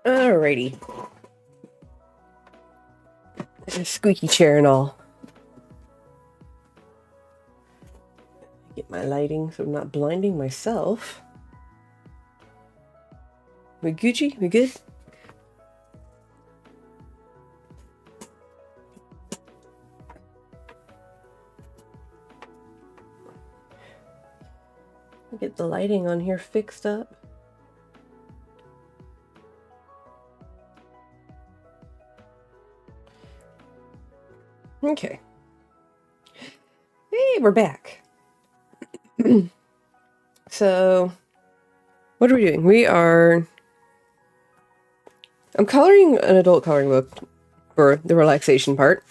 Alrighty. A squeaky chair and all. Get my lighting so I'm not blinding myself. We Gucci? We good? Get the lighting on here fixed up. Okay. Hey, we're back. So, what are we doing? I'm coloring an adult coloring book for the relaxation part.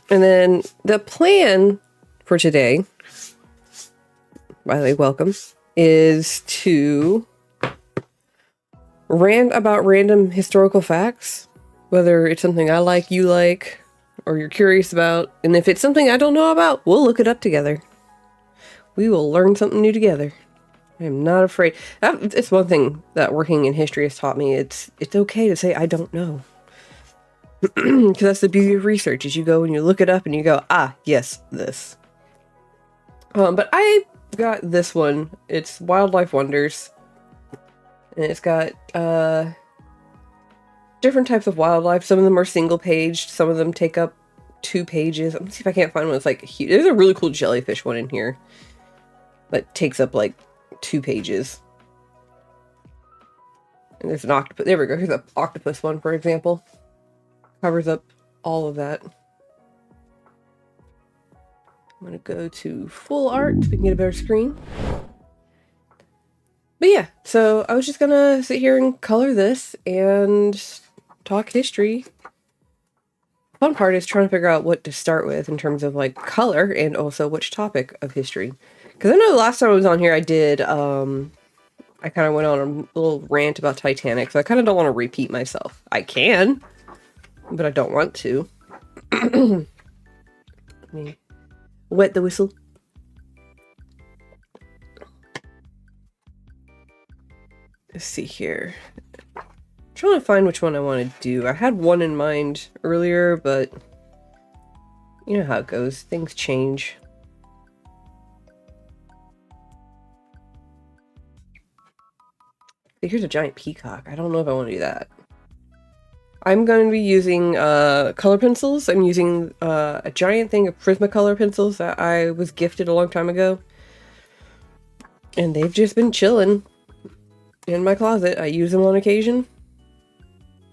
And then the plan for today, by the way, welcome, is to rant about random historical facts, whether it's something I like, you like, or you're curious about. And if it's something I don't know about, we'll look it up together. We will learn something new together. I'm not afraid. It's one thing that working in history has taught me. It's okay to say I don't know. Because that's the beauty of research, is you go and you look it up and you go, ah, yes, this. But I got this one. It's Wildlife Wonders. And it's got different types of wildlife. Some of them are single-paged. Some of them take up 2 pages. Let me see if I can't find one that's like huge. There's a really cool jellyfish one in here that takes up like 2 pages. And there's an octopus. There we go. Here's an octopus one, for example. Covers up all of that. I'm going to go to full art so we can get a better screen. But yeah, so I was just going to sit here and color this and talk history. The fun part is trying to figure out what to start with in terms of like color and also which topic of history. Because I know the last time I was on here I did, I kind of went on a little rant about Titanic, so I kind of don't want to repeat myself. I can, but I don't want to. Wet the whistle. Let's see here. I'm trying to find which one I want to do. I had one in mind earlier, but you know how it goes. Things change. Here's a giant peacock. I don't know if I want to do that. I'm going to be using color pencils. I'm using a giant thing of Prismacolor pencils that I was gifted a long time ago. And they've just been chilling in my closet. I use them on occasion.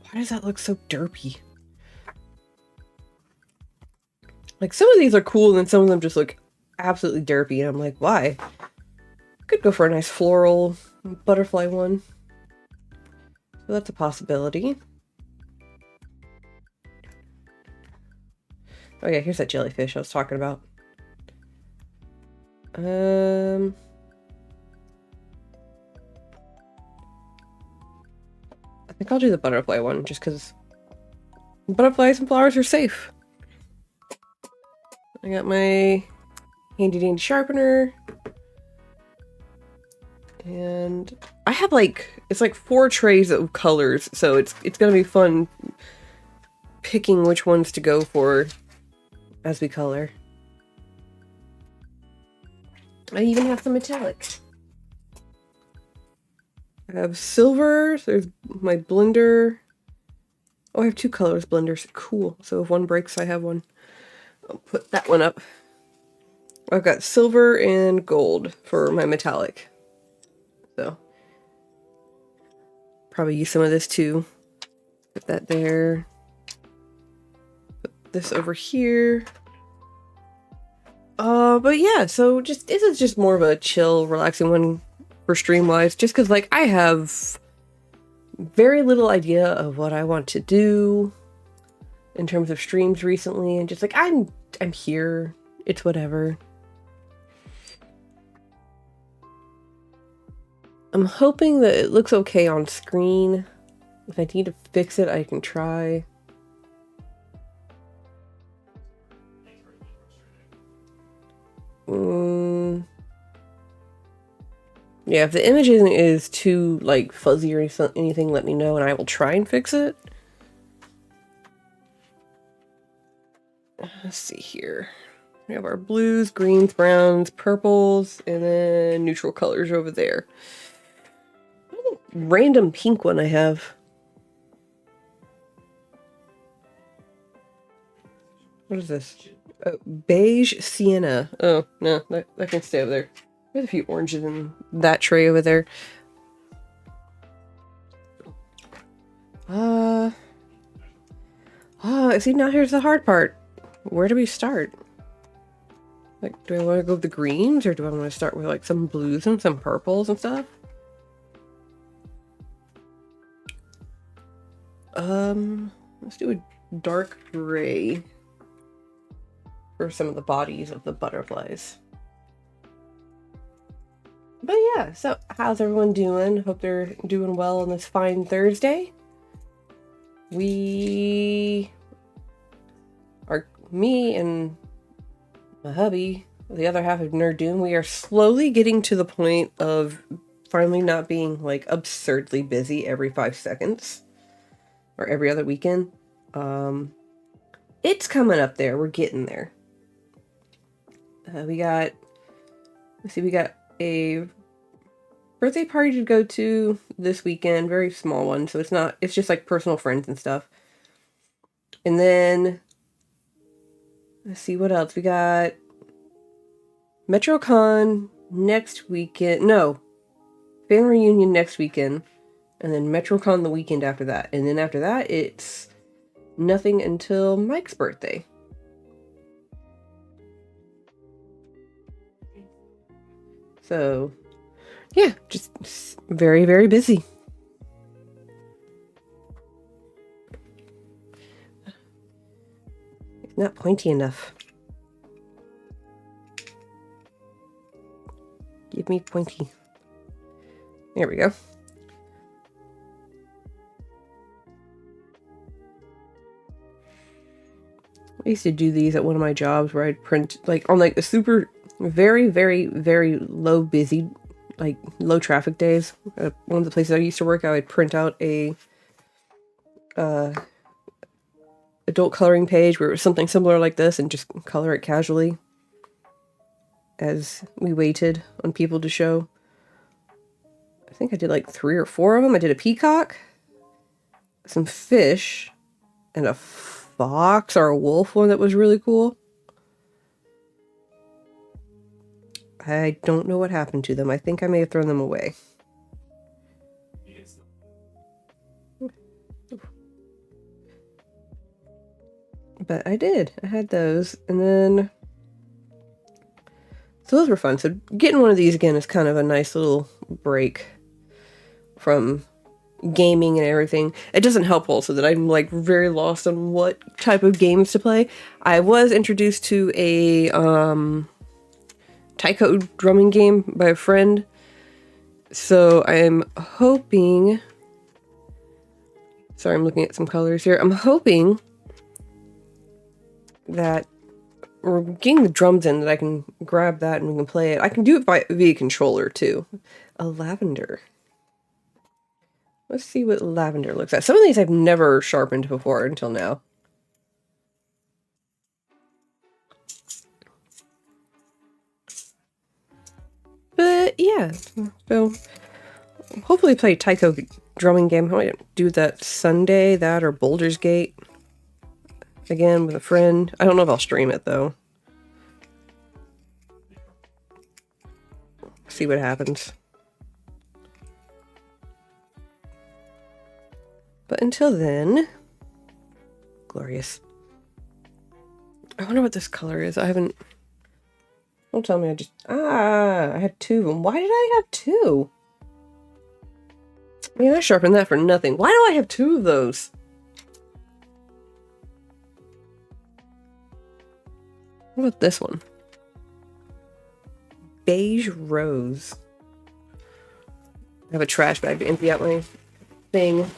Why does that look so derpy? Like, some of these are cool and then some of them just look absolutely derpy. And I'm like, why? Could go for a nice floral butterfly one. So that's a possibility. Oh yeah, here's that jellyfish I was talking about. I think I'll do the butterfly one just because butterflies and flowers are safe. I got my handy dandy sharpener. And I have like, it's like 4 trays of colors, so it's gonna be fun picking which ones to go for as we color. I even have some metallics. I have silver, so there's my blender. Oh, I have 2 colors blenders. Cool. So if one breaks, I have one. I'll put that one up. I've got silver and gold for my metallic. So probably use some of this too. Put that there. Put this over here. But yeah, so this is just more of a chill, relaxing one for stream-wise, just because like I have very little idea of what I want to do in terms of streams recently, and just like I'm here. It's whatever. I'm hoping that it looks okay on screen. If I need to fix it, I can try. Yeah, if the image is too, like, fuzzy or anything, let me know and I will try and fix it. Let's see here. We have our blues, greens, browns, purples, and then neutral colors over there. Random pink one I have. What is this? Oh, beige sienna. Oh, no, that can stay over there. There's a few oranges in that tray over there. See, now here's the hard part. Where do we start? Like, do I want to go with the greens, or do I want to start with, like, some blues and some purples and stuff? Let's do a dark gray for some of the bodies of the butterflies. But yeah, so how's everyone doing? Hope they're doing well on this fine Thursday. Me and my hubby, the other half of Nerd Doom, we are slowly getting to the point of finally not being, like, absurdly busy every 5 seconds. Or every other weekend. It's coming up there. We're getting there. We got a birthday party to go to this weekend. Very small one. So it's just like personal friends and stuff. And then, let's see what else. We got MetroCon next weekend. No, family reunion next weekend. And then MetroCon the weekend after that. And then after that, it's nothing until Mike's birthday. So, yeah, just very, very busy. It's not pointy enough. Give me pointy. There we go. I used to do these at one of my jobs where I'd print, like, on, like, the super, very, very, very low busy, like, low traffic days. At one of the places I used to work, I would print out a adult coloring page where it was something similar like this and just color it casually as we waited on people to show. I think I did like 3 or 4 of them. I did a peacock, some fish, and a fox or a wolf one that was really cool. I don't know what happened to them. I think I may have thrown them away. But I did. I had those. And then, so those were fun. So getting one of these again is kind of a nice little break from gaming and everything. It doesn't help also that I'm, like, very lost on what type of games to play. I was introduced to a taiko drumming game by a friend. So I'm hoping, sorry, I'm looking at some colors here. I'm hoping that we're getting the drums in, that I can grab that and we can play it. I can do it via controller too. A lavender. Let's see what lavender looks like. Some of these I've never sharpened before until now. But yeah, so hopefully play a taiko drumming game. I might do that Sunday, that or Boulder's Gate. Again, with a friend. I don't know if I'll stream it, though. See what happens. But until then, glorious. I wonder what this color is. I haven't... Don't tell me I had 2 of them. Why did I have 2? I mean, I sharpened that for nothing. Why do I have 2 of those? What about this one? Beige rose. I have a trash bag to empty out my thing.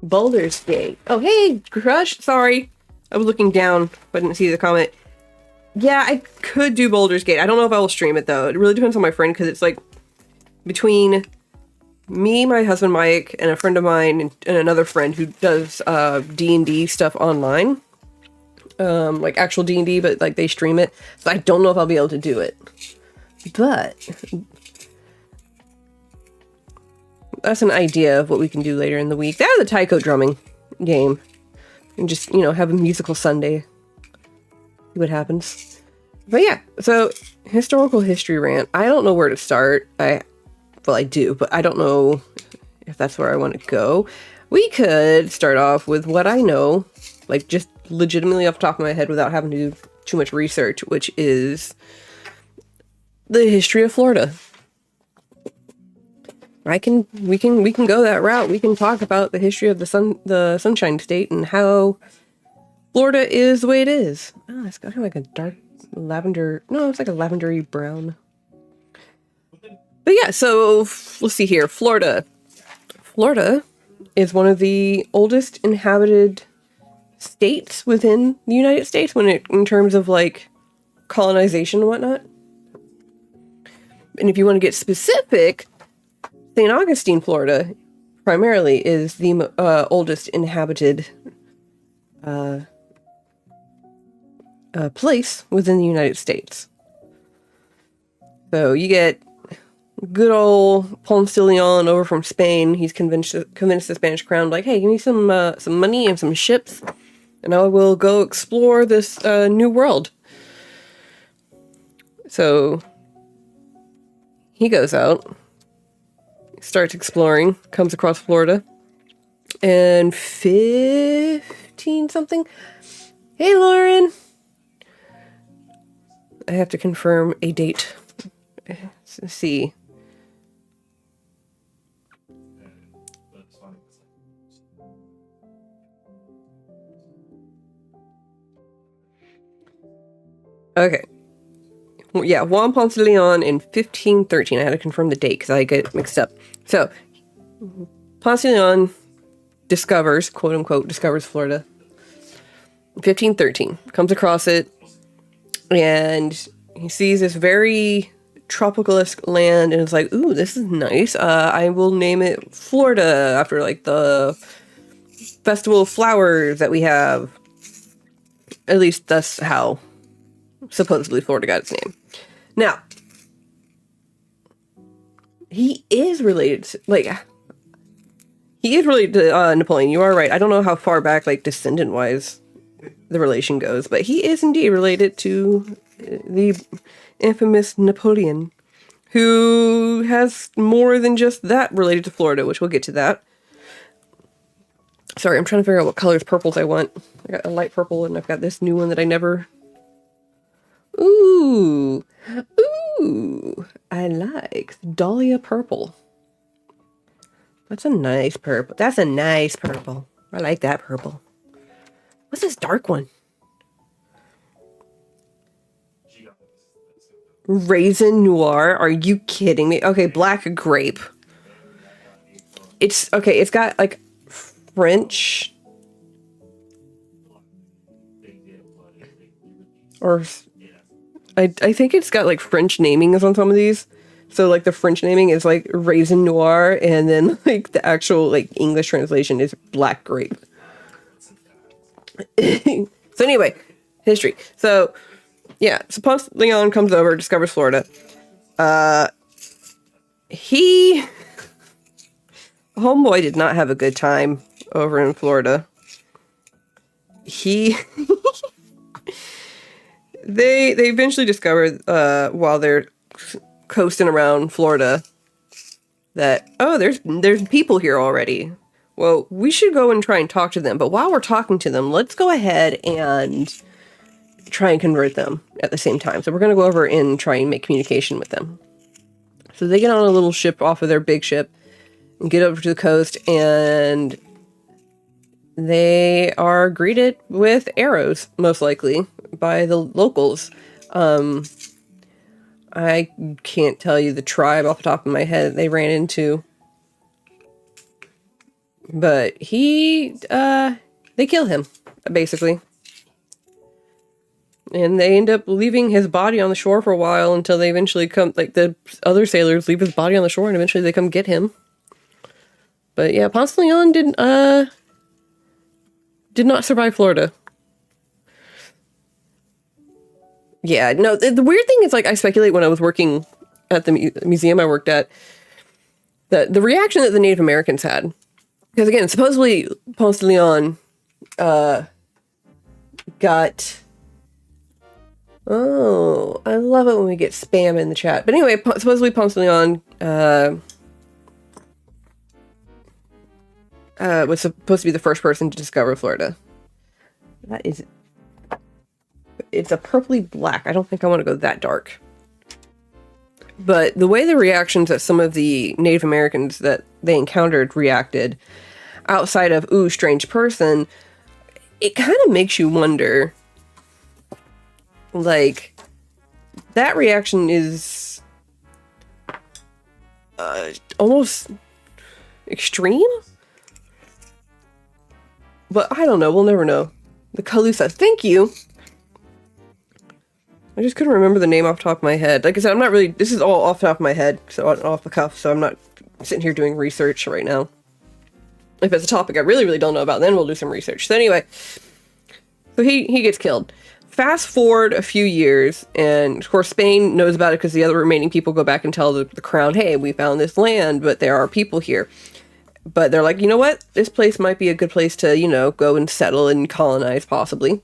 Baldur's Gate. Oh, hey, Crush. Sorry. I was looking down, but didn't see the comment. Yeah, I could do Baldur's Gate. I don't know if I will stream it, though. It really depends on my friend, because it's like between me, my husband Mike, and a friend of mine, and another friend who does D&D stuff online. Like actual D&D, but like they stream it. So I don't know if I'll be able to do it. But that's an idea of what we can do later in the week. That is a taiko drumming game. And just, you know, have a musical Sunday. See what happens. But yeah, so historical history rant. I don't know where to start. Well, I do, but I don't know if that's where I want to go. We could start off with what I know, like just legitimately off the top of my head without having to do too much research, which is the history of Florida. We can go that route. We can talk about the history of the Sunshine State and how Florida is the way it is. Oh, it's kind of like a dark lavender. No, it's like a lavendery brown. But yeah, so let's see here. Florida. Florida is one of the oldest inhabited states within the United States in terms of like colonization and whatnot. And if you want to get specific, St. Augustine, Florida, primarily is the oldest inhabited place within the United States. So you get good old Ponce de Leon over from Spain. He's convinced the Spanish crown, like, hey, give me some money and some ships, and I will go explore this new world. So he goes out, starts exploring, comes across Florida, and 15 something. Hey, Lauren. I have to confirm a date. Let's see. Okay. Yeah, Juan Ponce de Leon in 1513. I had to confirm the date because I get mixed up. So, Ponce de Leon discovers, quote unquote, discovers Florida. 1513. Comes across it, and he sees this very tropical-esque land, and is like, ooh, this is nice. I will name it Florida after, like, the festival of flowers that we have. At least that's how supposedly Florida got its name. Now, he is related to, Napoleon. You are right. I don't know how far back, like, descendant-wise the relation goes, but he is indeed related to the infamous Napoleon, who has more than just that related to Florida, which we'll get to that. Sorry, I'm trying to figure out what colors purples I want. I got a light purple, and I've got this new one that I never... Ooh, I like Dahlia purple. That's a nice purple. That's a nice purple. I like that purple. What's this dark one? Raisin Noir? Are you kidding me? Okay, black grape. It's got like French or I think it's got like French namings on some of these. So like the French naming is like Raisin Noir, and then like the actual like English translation is black grape. So anyway, history. So yeah, so Ponce de Leon comes over, discovers Florida. Homeboy did not have a good time over in Florida. They eventually discovered while they're coasting around Florida that, oh, there's people here already. Well, we should go and try and talk to them. But while we're talking to them, let's go ahead and try and convert them at the same time. So we're going to go over and try and make communication with them. So they get on a little ship off of their big ship and get over to the coast, and they are greeted with arrows, most likely, by the locals. I can't tell you the tribe off the top of my head they ran into. But they kill him, basically. And they end up leaving his body on the shore for a while until they eventually come, like the other sailors leave his body on the shore and eventually they come get him. But yeah, Ponce de Leon did not survive Florida. Yeah, no, the weird thing is, like, I speculate when I was working at the museum I worked at, that the reaction that the Native Americans had, because again, supposedly Ponce de Leon got... Oh, I love it when we get spam in the chat. But anyway, supposedly Ponce de Leon was supposed to be the first person to discover Florida. That is... It's a purpley black. I don't think I want to go that dark. But the way the reactions that some of the Native Americans that they encountered reacted, outside of, ooh, strange person, it kind of makes you wonder... Like, that reaction is almost extreme? But I don't know. We'll never know. The Calusa. Thank you! I just couldn't remember the name off the top of my head. Like I said, I'm not really... This is all off the top of my head, so off the cuff, so I'm not sitting here doing research right now. If it's a topic I really, really don't know about, then we'll do some research. So anyway, so he gets killed. Fast forward a few years, and of course Spain knows about it because the other remaining people go back and tell the crown, hey, we found this land, but there are people here. But they're like, you know what? This place might be a good place to, you know, go and settle and colonize, possibly.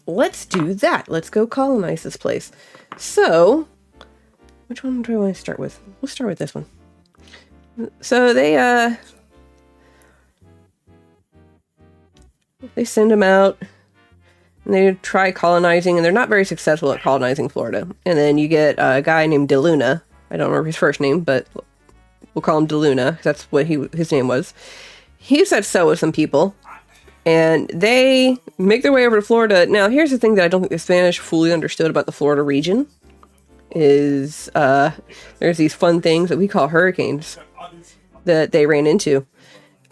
Let's do that. Let's go colonize this place. So, which one do I want to start with? We'll start with this one. So they send them out. And they try colonizing, and they're not very successful at colonizing Florida. And then you get a guy named De Luna. I don't remember his first name, but we'll call him De Luna, because that's what his name was. He sets sail with some people, and they make their way over to Florida. Now, here's the thing that I don't think the Spanish fully understood about the Florida region, is there's these fun things that we call hurricanes that they ran into.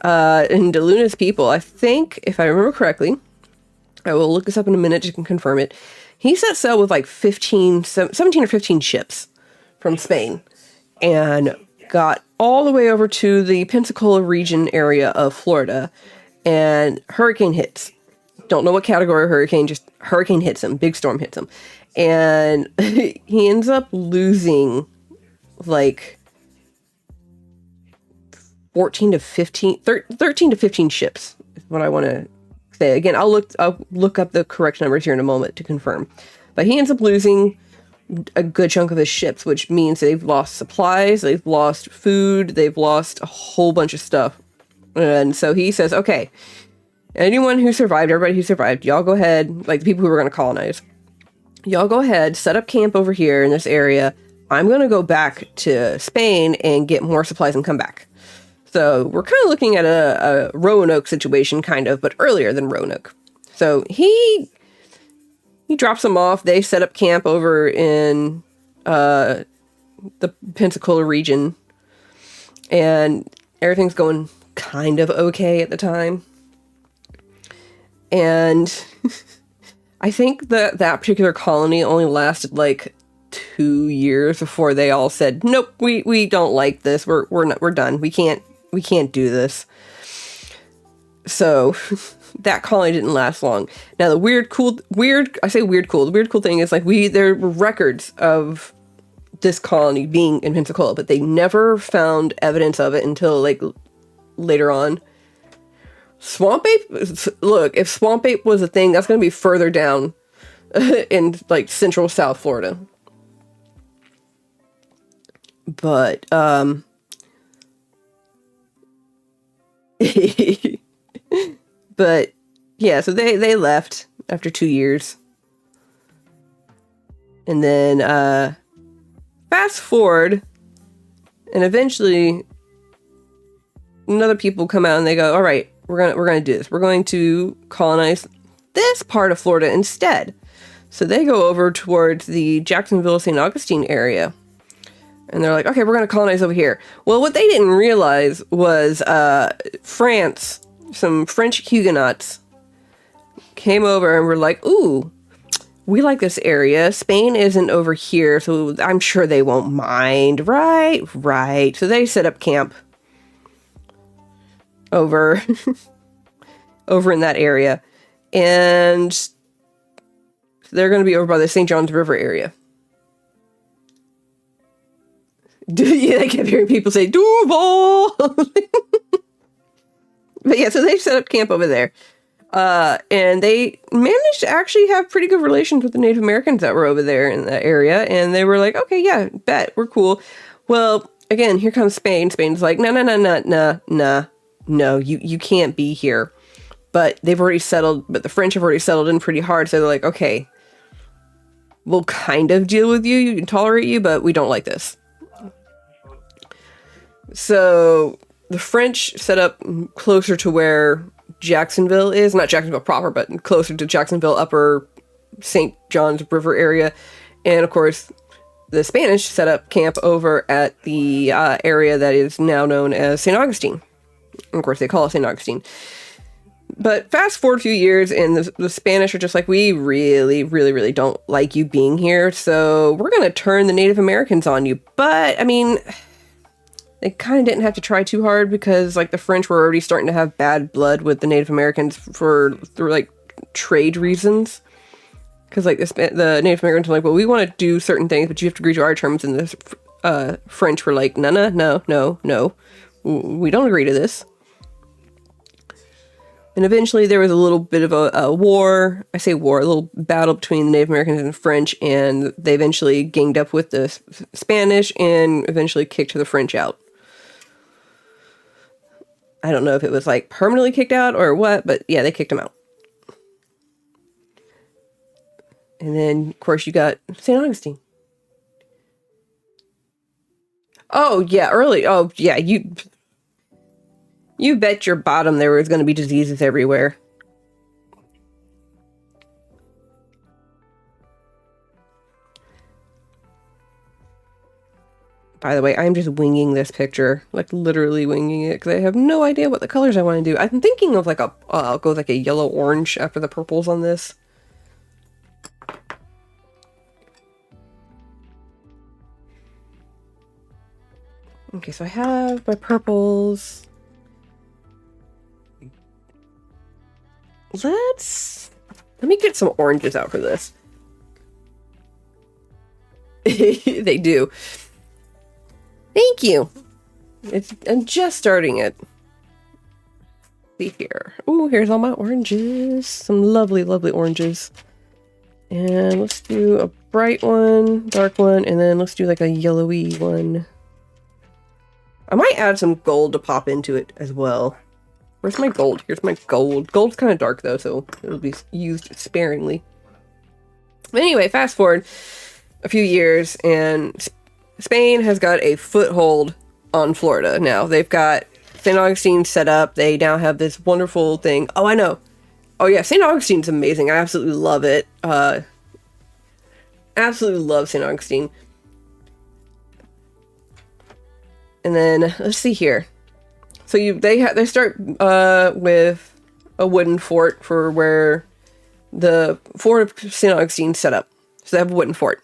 And De Luna's people, I think, if I remember correctly, I will look this up in a minute, just can confirm it. He set sail with like 17 or 15 ships from Spain and got all the way over to the Pensacola region area of Florida, and hurricane hits. Don't know what category of hurricane, just hurricane hits him, big storm hits him. And he ends up losing like 13 to 15 ships is what I want to say. Again, I'll look up the correct numbers here in a moment to confirm. But he ends up losing a good chunk of his ships, which means they've lost supplies, they've lost food, they've lost a whole bunch of stuff. And so he says, okay, anyone who survived, everybody who survived, y'all go ahead, like the people who were going to colonize, y'all go ahead, set up camp over here in this area. I'm going to go back to Spain and get more supplies and come back. So we're kind of looking at a Roanoke situation, kind of, but earlier than Roanoke. So he drops them off. They set up camp over in the Pensacola region, and everything's going kind of okay at the time. And I think that particular colony only lasted like 2 years before they all said, nope, we don't like this. We're done. We can't do this. So that colony didn't last long. Now the weird cool thing is, like, there were records of this colony being in Pensacola, but they never found evidence of it until like later on. Swamp ape, look, if swamp ape was a thing, that's going to be further down in like central South Florida. But but yeah, so they left after 2 years. And then fast forward, and eventually another people come out and they go, all right, we're gonna do this. We're going to colonize this part of Florida instead. So they go over towards the Jacksonville, St. Augustine area. And they're like, okay, we're going to colonize over here. Well, what they didn't realize was France, some French Huguenots came over and were like, ooh, we like this area. Spain isn't over here, so I'm sure they won't mind. Right, right. So they set up camp over, over in that area. And they're going to be over by the St. John's River area. Yeah, I kept hearing people say, Duval! But yeah, so they set up camp over there. And they managed to actually have pretty good relations with the Native Americans that were over there in that area. And they were like, okay, yeah, bet, we're cool. Well, again, here comes Spain. Spain's like, no, you can't be here. But they've already settled, but the French have already settled in pretty hard. So they're like, okay, we'll kind of deal with you. You can tolerate you, but we don't like this. So the French set up closer to where Jacksonville is, not Jacksonville proper, but closer to Jacksonville, upper St. John's River area. And of course, the Spanish set up camp over at the area that is now known as St. Augustine. And of course, they call it St. Augustine. But fast forward a few years, and the Spanish are just like, we really don't like you being here, so we're going to turn the Native Americans on you. But, I mean, they kind of didn't have to try too hard because, like, the French were already starting to have bad blood with the Native Americans for like, trade reasons. Because, like, the Native Americans were like, well, we want to do certain things, but you have to agree to our terms. And the French were like, no. We don't agree to this. And eventually there was a little bit of a war. I say war, a little battle between the Native Americans and the French. And they eventually ganged up with the Spanish and eventually kicked the French out. I don't know if it was like permanently kicked out or what, but yeah, they kicked them out. And then, of course, you got St. Augustine. Oh, yeah, early. Oh, yeah, you bet your bottom there was going to be diseases everywhere. By the way, I'm just winging this picture, like literally winging it, because I have no idea what the colors I want to do. I'm thinking of like I'll go with like a yellow-orange after the purples on this. Okay, so I have my purples. Let me get some oranges out for this. They do. Thank you. I'm just starting it. See here. Ooh, here's all my oranges. Some lovely, lovely oranges. And let's do a bright one, dark one, and then let's do like a yellowy one. I might add some gold to pop into it as well. Where's my gold? Here's my gold. Gold's kind of dark though, so it'll be used sparingly. But anyway, fast forward a few years, and Spain has got a foothold on Florida now. They've got St. Augustine set up. They now have this wonderful thing. Oh, I know. Oh yeah, St. Augustine's amazing. I absolutely love it. Absolutely love St. Augustine. And then let's see here. So they start with a wooden fort for where the fort of St. Augustine set up. So they have a wooden fort.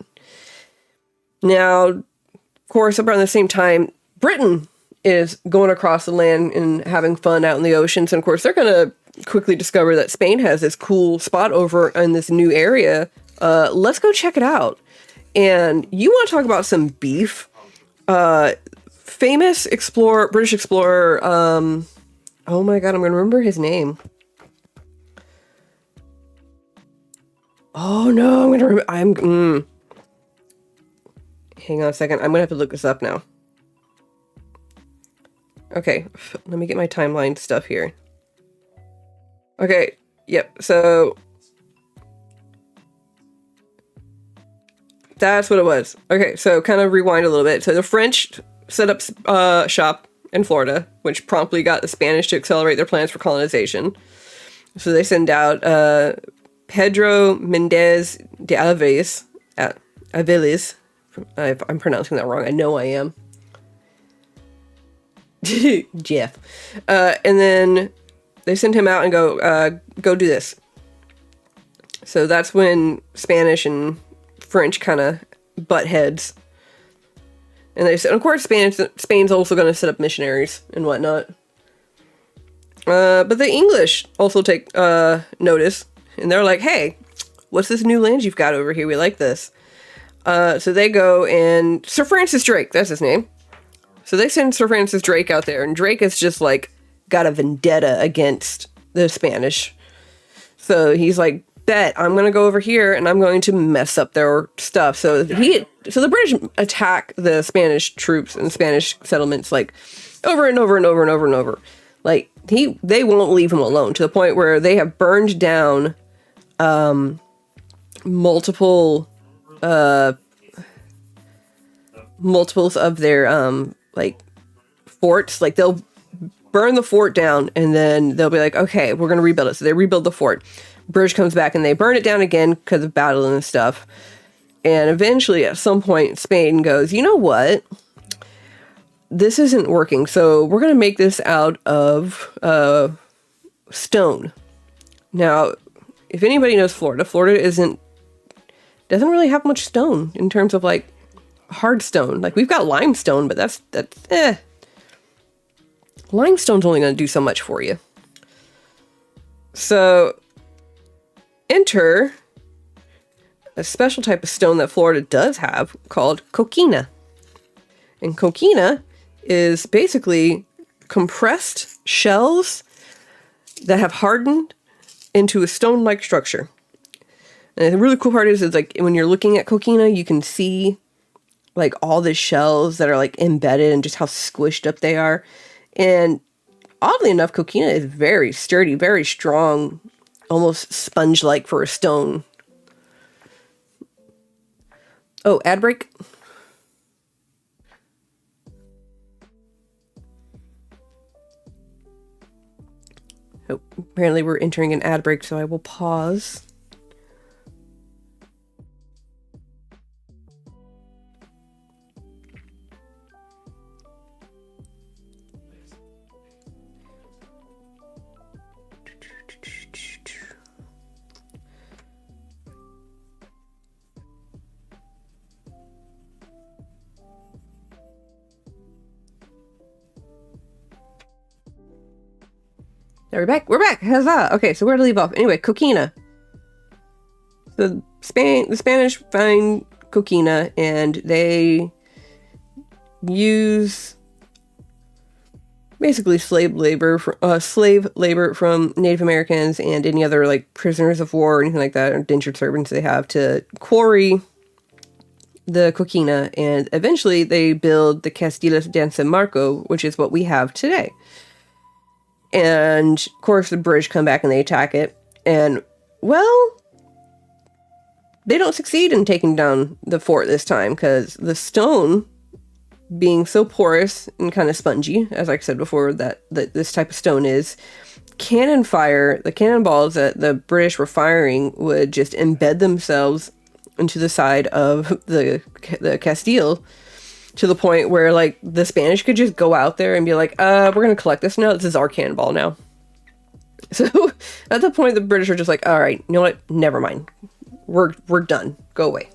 Now, of course, around the same time, Britain is going across the land and having fun out in the oceans. And of course, they're going to quickly discover that Spain has this cool spot over in this new area. Let's go check it out. And you want to talk about some beef? Famous British explorer, oh my god, I'm gonna remember his name. Oh no, I'm gonna remember, hang on a second, I'm gonna have to look this up now. Okay, let me get my timeline stuff here. Okay, yep, so that's what it was. Okay, so kind of rewind a little bit. So the French set up shop in Florida, which promptly got the Spanish to accelerate their plans for colonization. So they send out Pedro Mendez de Aviles, If I'm pronouncing that wrong, I know I am. Jeff. And then they send him out and go do this. So that's when Spanish and French kind of butt heads. And they said, of course, Spain's also going to set up missionaries and whatnot. But the English also take notice. And they're like, hey, what's this new land you've got over here? We like this. So they go and... Sir Francis Drake, that's his name. So they send Sir Francis Drake out there. And Drake is just like, got a vendetta against the Spanish. So he's like, bet, I'm going to go over here and I'm going to mess up their stuff. So the British attack the Spanish troops and Spanish settlements like over and over and over and over and over. Like they won't leave him alone, to the point where they have burned down multiples of their like forts. Like they'll burn the fort down and then they'll be like, okay, we're going to rebuild it. So they rebuild the fort. British comes back and they burn it down again because of battle and stuff. And eventually at some point Spain goes, you know what? This isn't working. So we're going to make this out of stone. Now, if anybody knows Florida doesn't really have much stone in terms of like hard stone. Like we've got limestone, but that's limestone's only going to do so much for you. So enter a special type of stone that Florida does have called coquina. And coquina is basically compressed shells that have hardened into a stone-like structure. And the really cool part is like when you're looking at coquina, you can see like all the shells that are like embedded and just how squished up they are. And oddly enough, coquina is very sturdy, very strong, almost sponge-like for a stone. Oh, ad break. Oh, apparently we're entering an ad break, so I will pause. There, we're back. We're back. Huzzah. Okay, so where to leave off? Anyway, coquina. So the Spanish find coquina and they use basically slave labor from Native Americans and any other like prisoners of war or anything like that, or indentured servants they have, to quarry the coquina, and eventually they build the Castillos de San Marco, which is what we have today. And of course the British come back and they attack it, and well, they don't succeed in taking down the fort this time because the stone, being so porous and kind of spongy, as I said before, that this type of stone is, the cannonballs that the British were firing would just embed themselves into the side of the Castile, to the point where like the Spanish could just go out there and be like, we're gonna collect this now. This is our cannonball now. So at that point, the British are just like, all right, you know what? Never mind. We're done. Go away.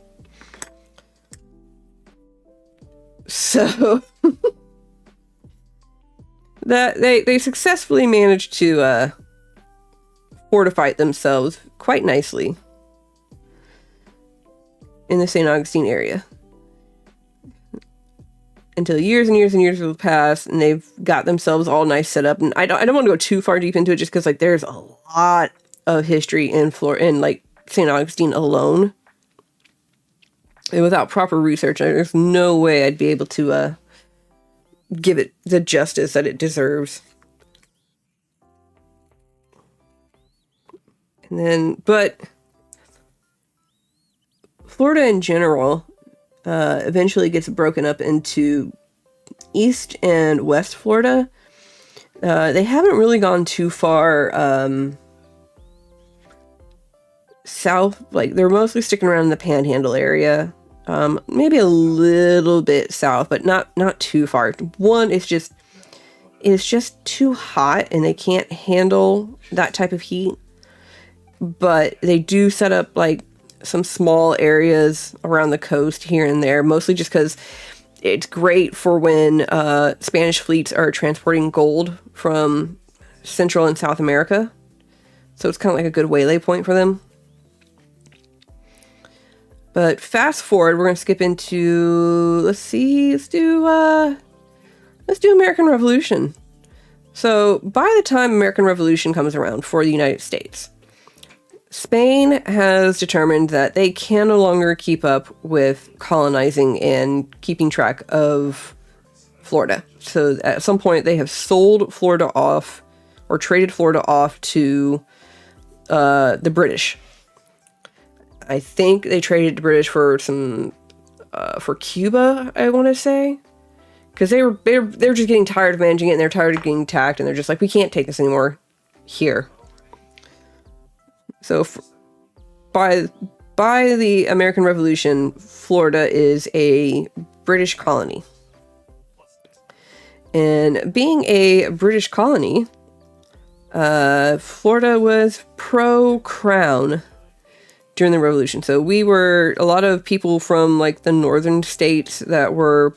So that they successfully managed to fortify themselves quite nicely in the St. Augustine area, until years and years and years will pass and they've got themselves all nice set up. And I don't want to go too far deep into it, just because like there's a lot of history in like St. Augustine alone. And without proper research, there's no way I'd be able to give it the justice that it deserves. And then, but Florida in general eventually gets broken up into East and West Florida. They haven't really gone too far south. Like they're mostly sticking around in the Panhandle area. maybe a little bit south, but not too far. One, it's just too hot and they can't handle that type of heat. But they do set up like some small areas around the coast here and there, mostly just because it's great for when Spanish fleets are transporting gold from Central and South America. So it's kind of like a good waylay point for them. But fast forward, we're going to skip into, let's do American Revolution. So by the time American Revolution comes around for the United States, Spain has determined that they can no longer keep up with colonizing and keeping track of Florida. So at some point they have sold Florida off or traded Florida off to the British. I think they traded the British for for Cuba, I want to say. Because they're just getting tired of managing it, and they're tired of getting attacked, and they're just like, we can't take this anymore here. So by the American Revolution, Florida is a British colony. And being a British colony, Florida was pro-crown during the Revolution. So we were a lot of people from like the northern states that were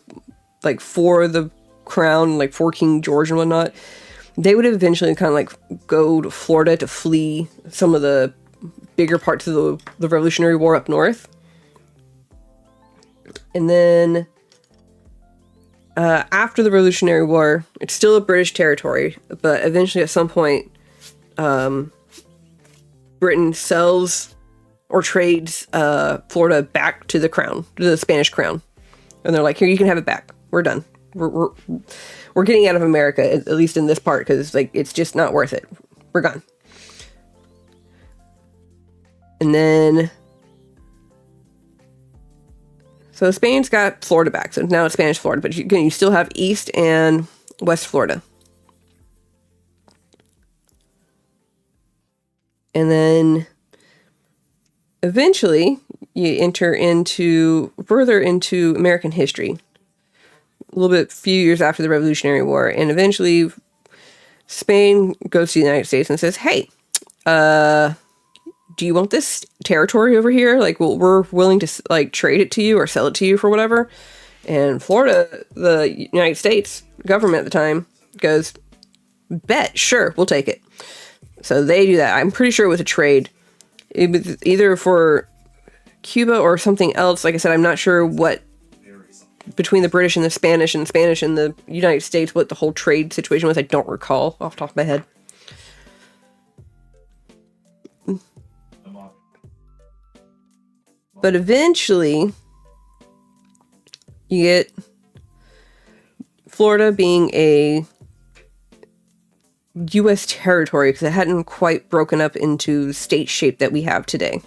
like for the crown, like for King George and whatnot. They would eventually kind of like go to Florida to flee some of the bigger parts of the Revolutionary War up north. And then after the Revolutionary War, it's still a British territory, but eventually at some point, Britain sells or trades Florida back to the crown, to the Spanish crown. And they're like, here, you can have it back. We're done. We're getting out of America, at least in this part, because like it's just not worth it. We're gone. And then, so Spain's got Florida back, so now it's Spanish Florida, but you still have East and West Florida. And then eventually you enter further into American history, a little bit, few years after the Revolutionary War, and eventually Spain goes to the United States and says, hey, do you want this territory over here? Like, well, we're willing to like trade it to you or sell it to you for whatever. And Florida, the United States government at the time goes, bet, sure, we'll take it. So they do that. I'm pretty sure it was a trade. It was either for Cuba or something else. Like I said, I'm not sure what between the British and the Spanish and the United States, what the whole trade situation was. I don't recall off the top of my head. But eventually, you get Florida being a U.S. territory because it hadn't quite broken up into state shape that we have today.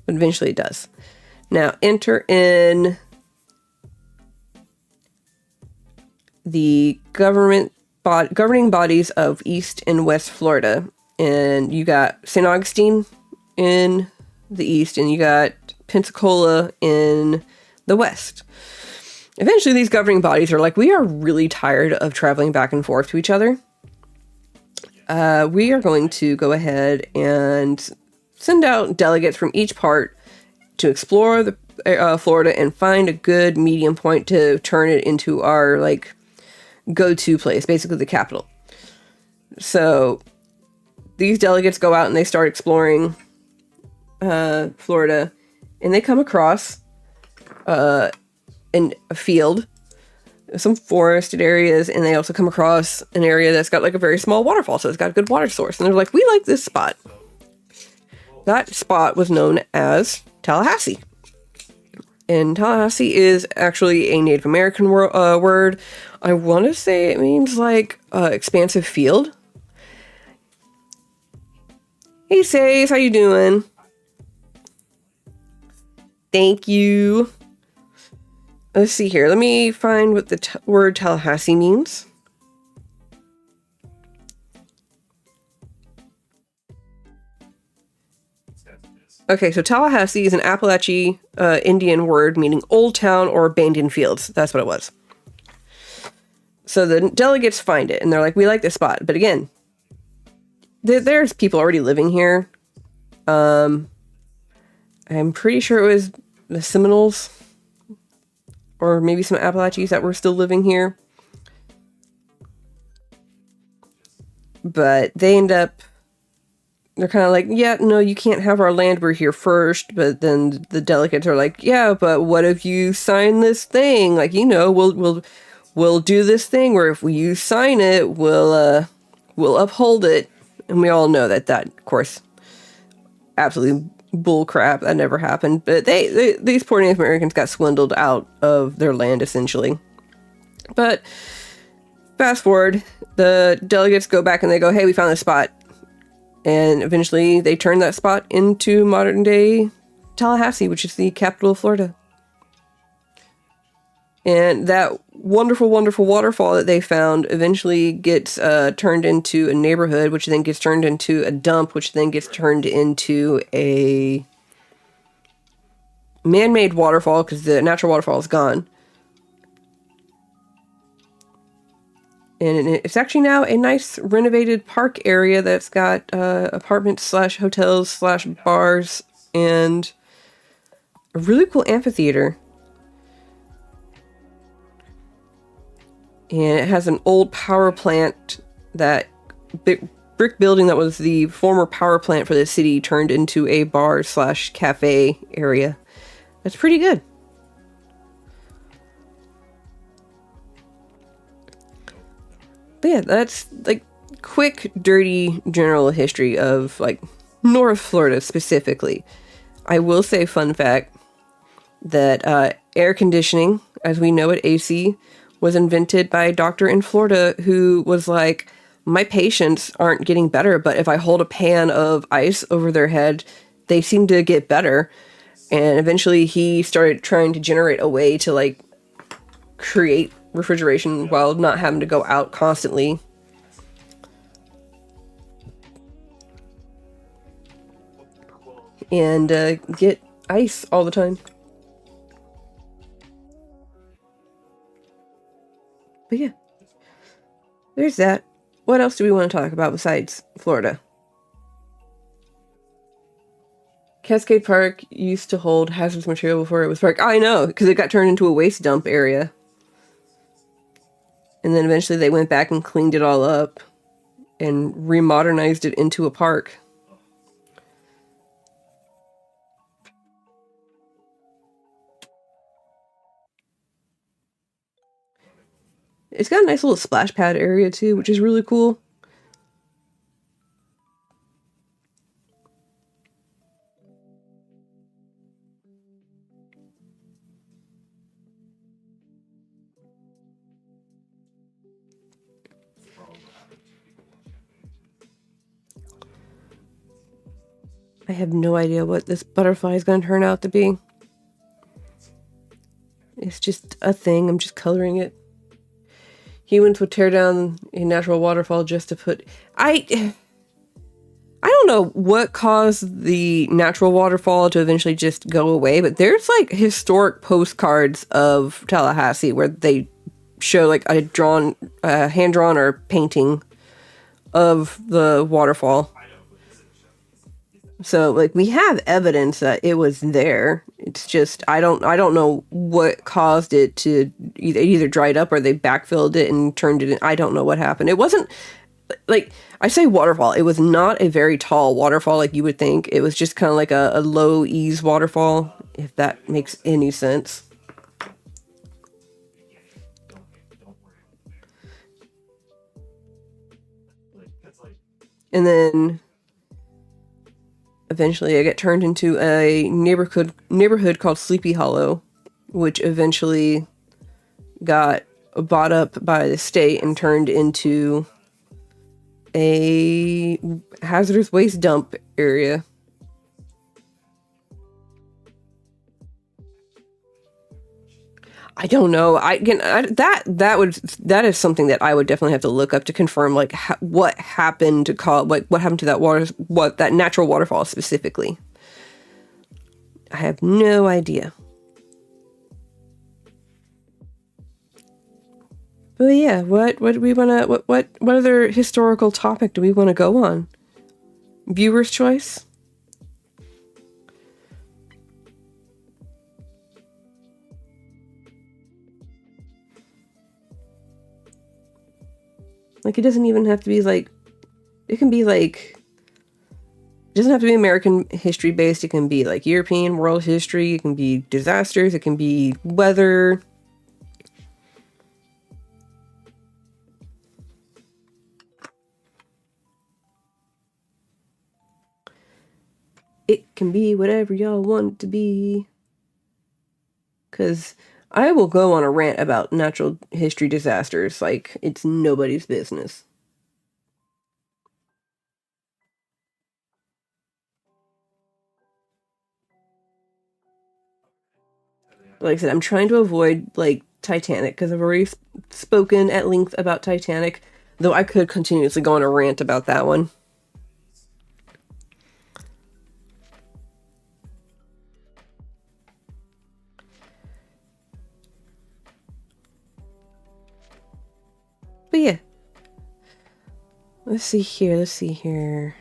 But eventually it does. Now, enter in the governing bodies of East and West Florida. And you got St. Augustine in the east, and you got Pensacola in the west. Eventually, these governing bodies are like, we are really tired of traveling back and forth to each other. We are going to go ahead and send out delegates from each part to explore the Florida and find a good medium point to turn it into our like go-to place, basically the capital. So these delegates go out and they start exploring Florida, and they come across in a field, some forested areas, and they also come across an area that's got like a very small waterfall, so it's got a good water source. And they're like, we like this spot. That spot was known as Tallahassee. And Tallahassee is actually a Native American word. I want to say it means like expansive field. Hey, Says, how you doing? Thank you. Let's see here. Let me find what the word Tallahassee means. Okay, so Tallahassee is an Appalachian Indian word meaning old town or abandoned fields. That's what it was. So the delegates find it, and they're like, we like this spot. But again, there's people already living here. I'm pretty sure it was the Seminoles, or maybe some Appalachians that were still living here. But they end up, they're kind of like, yeah, no, you can't have our land. We're here first. But then the delegates are like, yeah, but what if you sign this thing? Like, you know, we'll do this thing where if you sign it, we'll uphold it. And we all know that, of course, absolutely bull crap. That never happened. But these poor Native Americans got swindled out of their land, essentially. But fast forward, the delegates go back and they go, hey, we found this spot. And eventually they turn that spot into modern day Tallahassee, which is the capital of Florida. And that wonderful, wonderful waterfall that they found eventually gets turned into a neighborhood, which then gets turned into a dump, which then gets turned into a man-made waterfall because the natural waterfall is gone. And it's actually now a nice renovated park area that's got apartments / hotels / bars and a really cool amphitheater. And it has an old power plant, that big brick building that was the former power plant for the city turned into a bar / cafe area. That's pretty good. But yeah, that's like quick, dirty general history of like North Florida specifically. I will say, fun fact, that air conditioning, as we know it, AC, was invented by a doctor in Florida who was like, my patients aren't getting better, but if I hold a pan of ice over their head, they seem to get better. And eventually he started trying to generate a way to like create refrigeration while not having to go out constantly. And get ice all the time. But yeah, there's that. What else do we want to talk about besides Florida? Cascade Park used to hold hazardous material before it was park. I know, because it got turned into a waste dump area. And then eventually they went back and cleaned it all up and remodernized it into a park. It's got a nice little splash pad area too, which is really cool. I have no idea what this butterfly is going to turn out to be. It's just a thing. I'm just coloring it. Humans would tear down a natural waterfall just to put... I don't know what caused the natural waterfall to eventually just go away, but there's like historic postcards of Tallahassee where they show like a hand-drawn or painting of the waterfall. So like we have evidence that it was there. It's just I don't know what caused it to either dried up or they backfilled it and turned it in. I don't know what happened. It wasn't like I say waterfall. It was not a very tall waterfall like you would think. It was just kind of like a low ease waterfall, if that makes any sense. And then eventually I get turned into a neighborhood called Sleepy Hollow, which eventually got bought up by the state and turned into a hazardous waste dump area. I don't know. That is something that I would definitely have to look up to confirm, like what happened to that natural waterfall specifically. I have no idea. But yeah, what do we wanna what other historical topic do we wanna go on? Viewer's choice? Like, it doesn't even have to be like, it can be like, it doesn't have to be American history based. It can be like European world history. It can be disasters. It can be weather. It can be whatever y'all want it to be. Because I will go on a rant about natural history disasters like it's nobody's business. Like I said, I'm trying to avoid like Titanic because I've already spoken at length about Titanic, though I could continuously go on a rant about that one. But yeah. Let's see here.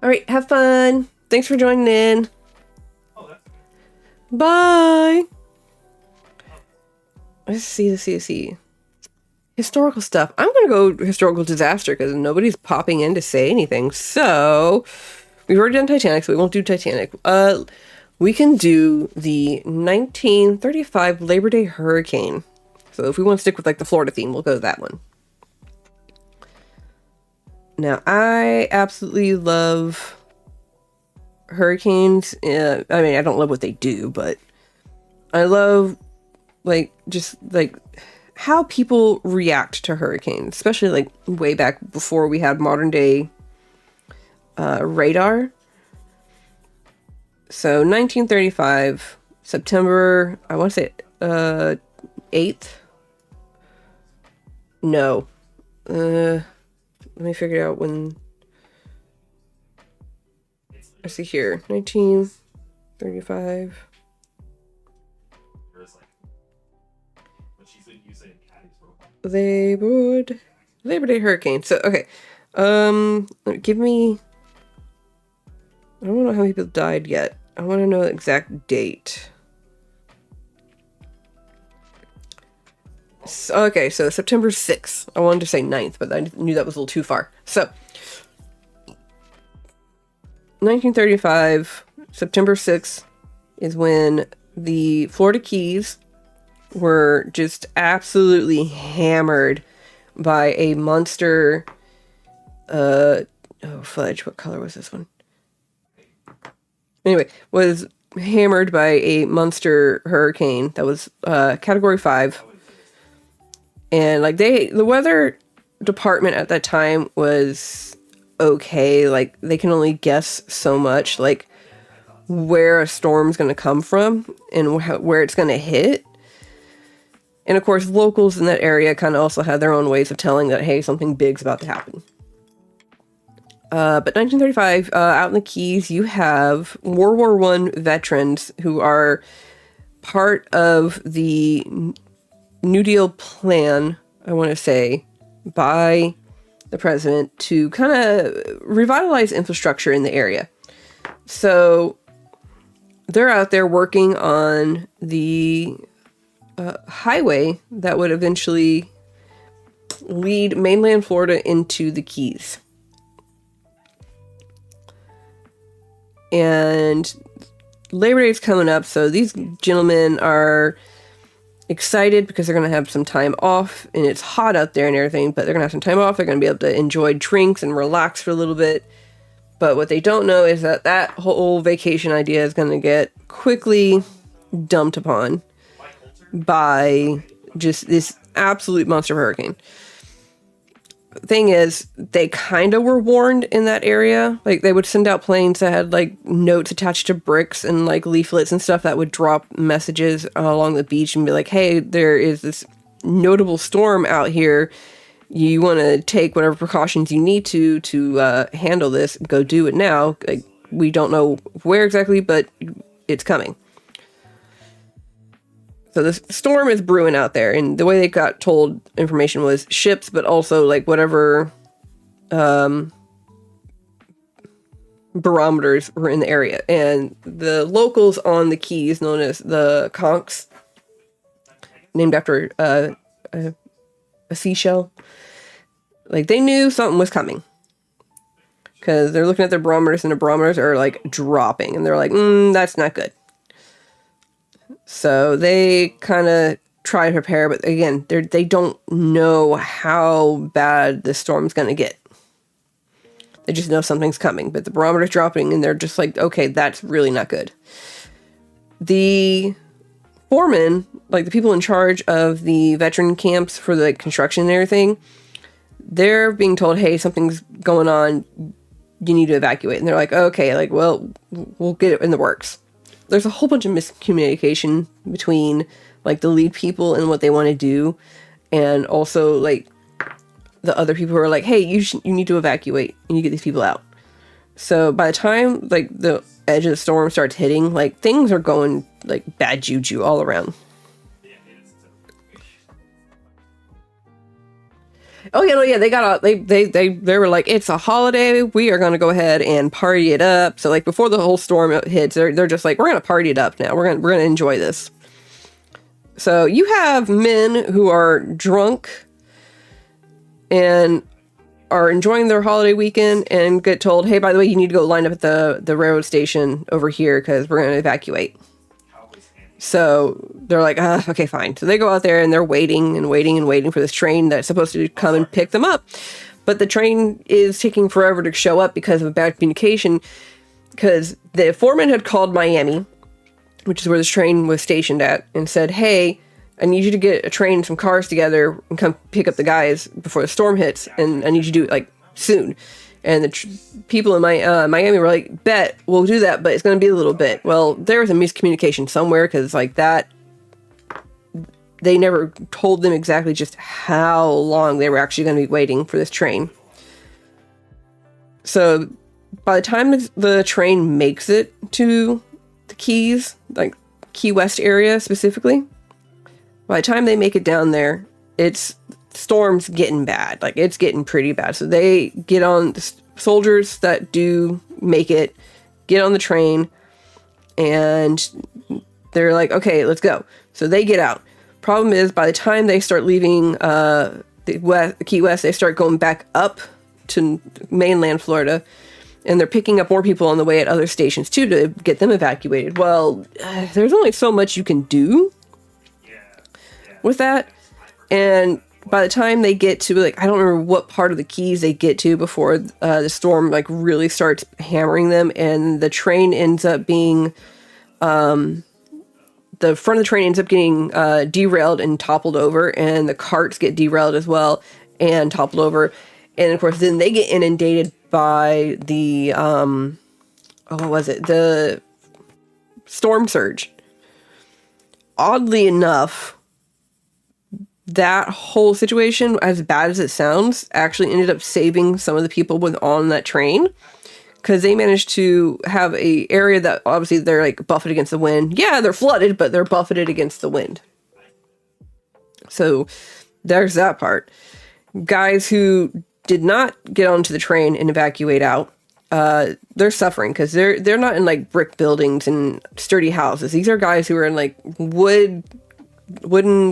All right, have fun. Thanks for joining in. Bye. Let's see. Historical stuff. I'm gonna go historical disaster because nobody's popping in to say anything. So we've already done Titanic, so we won't do Titanic. We can do the 1935 Labor Day hurricane. So if we want to stick with like the Florida theme, we'll go to that one. Now, I absolutely love hurricanes. I mean, I don't love what they do, but I love like just like how people react to hurricanes, especially like way back before we had modern day radar. So 1935, September, I want to say 8th. No. Let me figure out when. I see here, 1935. Labor Day hurricane. So okay, give me. I don't know how many people died yet. I want to know the exact date. So, okay, so September 6th. I wanted to say 9th, but I knew that was a little too far. So, 1935, September 6th is when the Florida Keys were just absolutely hammered by a monster. Oh fudge! What color was this one? Anyway, was hammered by a monster hurricane that was Category 5, and like the weather department at that time was okay. Like they can only guess so much, like where a storm's going to come from and where it's going to hit. And of course, locals in that area kind of also had their own ways of telling that, hey, something big's about to happen. But 1935, out in the Keys, you have World War I veterans who are part of the New Deal plan, I want to say, by the president to kind of revitalize infrastructure in the area. So they're out there working on the highway that would eventually lead mainland Florida into the Keys. And Labor Day is coming up, so these gentlemen are excited because they're going to have some time off, and it's hot out there and everything, but they're going to have some time off. They're going to be able to enjoy drinks and relax for a little bit. But what they don't know is that that whole vacation idea is going to get quickly dumped upon by just this absolute monster hurricane. thing is, they kind of were warned in that area. Like, they would send out planes that had, like, notes attached to bricks and, like, leaflets and stuff that would drop messages along the beach and be like, hey, there is this notable storm out here. You want to take whatever precautions you need to handle this. Go do it now. Like, we don't know where exactly, but it's coming. So the storm is brewing out there, and the way they got told information was ships, but also like whatever barometers were in the area. And the locals on the Keys, known as the Conchs, named after a seashell, like they knew something was coming. Because they're looking at their barometers, and the barometers are like dropping, and they're like, that's not good. So they kind of try to prepare, but again, they don't know how bad the storm's going to get. They just know something's coming, but the barometer's dropping, and they're just like, okay, that's really not good. The foreman, like the people in charge of the veteran camps for the construction and everything, they're being told, hey, something's going on. You need to evacuate. And they're like, okay, like, well, we'll get it in the works. There's a whole bunch of miscommunication between like the lead people and what they want to do, and also like the other people who are like, hey, you need to evacuate and you get these people out. So by the time like the edge of the storm starts hitting, like things are going like bad juju all around. Oh yeah, no, yeah. They got out. They were like, it's a holiday. We are going to go ahead and party it up. So like before the whole storm hits, they're just like, we're going to party it up now. We're gonna enjoy this. So you have men who are drunk and are enjoying their holiday weekend and get told, hey, by the way, you need to go line up at the railroad station over here because we're going to evacuate. So they're like, okay, fine. So they go out there and they're waiting and waiting and waiting for this train that's supposed to come and pick them up. But the train is taking forever to show up because of bad communication, because the foreman had called Miami, which is where this train was stationed at, and said, hey, I need you to get a train and some cars together and come pick up the guys before the storm hits, and I need you to do it like soon. And the people in Miami were like, bet, we'll do that, but it's going to be a little bit. Well, there was a miscommunication somewhere, because like that, they never told them exactly just how long they were actually going to be waiting for this train. So by the time the train makes it to the Keys, like Key West area specifically, by the time they make it down there, it's storm's getting bad. Like it's getting pretty bad. So they get on, the soldiers that do make it get on the train, and they're like, okay, let's go. So they get out. Problem is, by the time they start leaving the Key West, they start going back up to mainland Florida, and they're picking up more people on the way at other stations too to get them evacuated. Well, there's only so much you can do with that. And by the time they get to, like, I don't remember what part of the Keys they get to before the storm like really starts hammering them, and the train ends up being the front of the train ends up getting derailed and toppled over, and the carts get derailed as well and toppled over. And of course, then they get inundated by the, the storm surge. Oddly enough, that whole situation, as bad as it sounds, actually ended up saving some of the people on that train, because they managed to have a area that obviously they're like buffeted against the wind. Yeah, they're flooded, but they're buffeted against the wind. So there's that part. Guys who did not get onto the train and evacuate out, they're suffering because they're not in like brick buildings and sturdy houses. These are guys who are in like wooden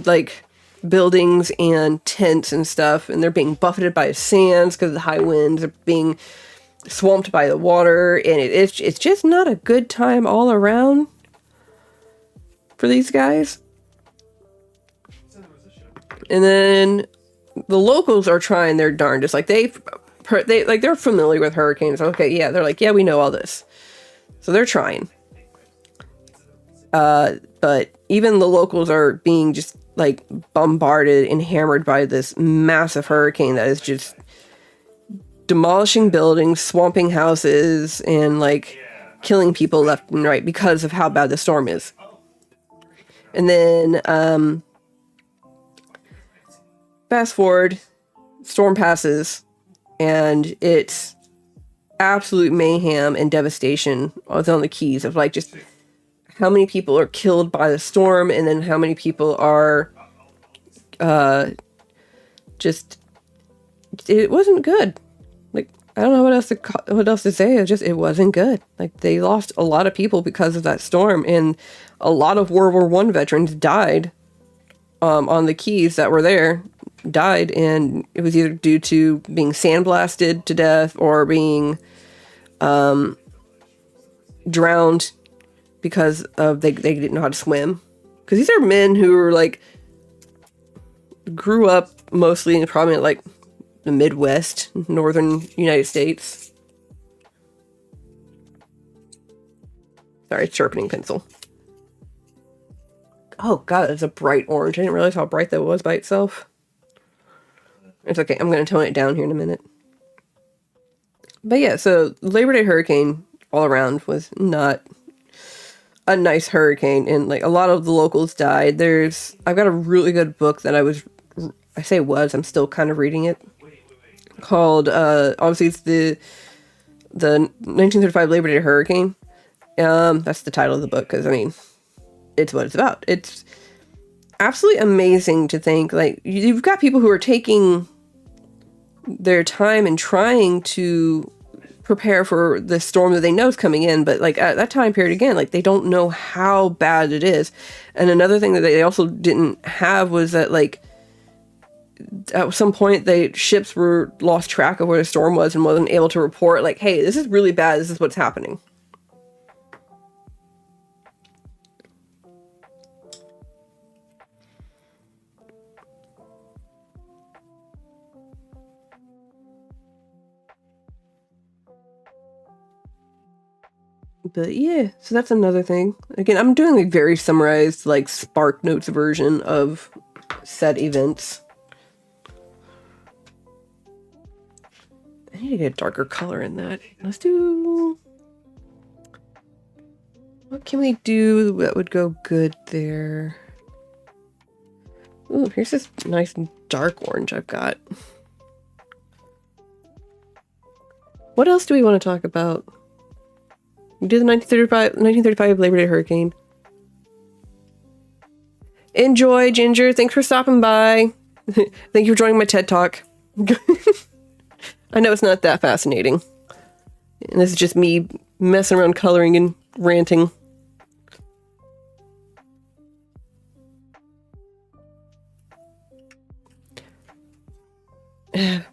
like buildings and tents and stuff, and they're being buffeted by sands because of the high winds. They're being swamped by the water, and it's just not a good time all around for these guys. And then the locals are trying their darndest. Like they're familiar with hurricanes. Okay, yeah, they're like, yeah, we know all this, so they're trying. But even the locals are being just like bombarded and hammered by this massive hurricane that is just demolishing buildings, swamping houses, and like killing people left and right because of how bad the storm is. And then fast forward, storm passes, and it's absolute mayhem and devastation on the Keys of like just how many people are killed by the storm, and then how many people are just, it wasn't good. Like, I don't know what else to say. It wasn't good. Like, they lost a lot of people because of that storm, and a lot of World War I veterans died on the Keys that were there, died, and it was either due to being sandblasted to death or being drowned because of they didn't know how to swim. Because these are men who were like grew up mostly in probably like the Midwest, northern United States. Sorry, sharpening pencil. Oh god, it's a bright orange. I didn't realize how bright that was by itself. It's okay, I'm going to tone it down here in a minute. But yeah, so Labor Day hurricane all around was not a nice hurricane, and like a lot of the locals died. I've got a really good book that I'm still kind of reading it, called obviously it's the 1935 Labor Day hurricane. That's the title of the book, because I mean, it's what it's about. It's absolutely amazing to think like you've got people who are taking their time and trying to prepare for the storm that they know is coming in, but like at that time period again, like they don't know how bad it is. And another thing that they also didn't have was that like at some point ships were lost track of where the storm was and wasn't able to report like, hey, this is really bad, this is what's happening. But yeah, so that's another thing. Again, I'm doing a very summarized, like, Spark Notes version of said events. I need to get a darker color in that. Let's do... What can we do that would go good there? Ooh, here's this nice dark orange I've got. What else do we want to talk about? We did the 1935 Labor Day hurricane. Enjoy, Ginger. Thanks for stopping by. Thank you for joining my TED Talk. I know it's not that fascinating. And this is just me messing around coloring and ranting.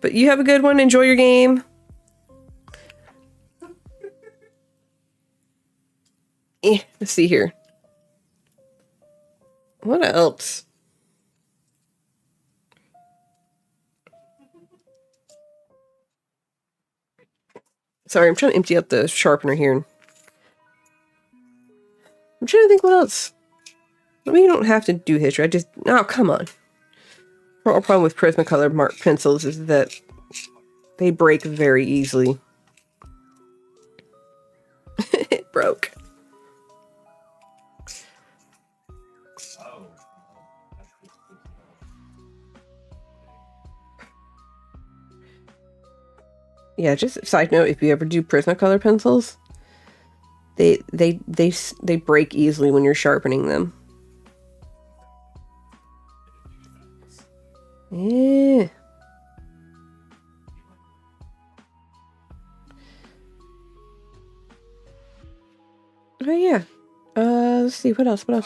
But you have a good one. Enjoy your game. Let's see here. What else? Sorry, I'm trying to empty out the sharpener here. I'm trying to think what else. I mean, you don't have to do history. Oh, come on. The problem with Prismacolor mark pencils is that they break very easily. It broke. Yeah, just a side note, if you ever do Prismacolor pencils, they break easily when you're sharpening them. Yeah. Oh yeah. Let's see, what else? What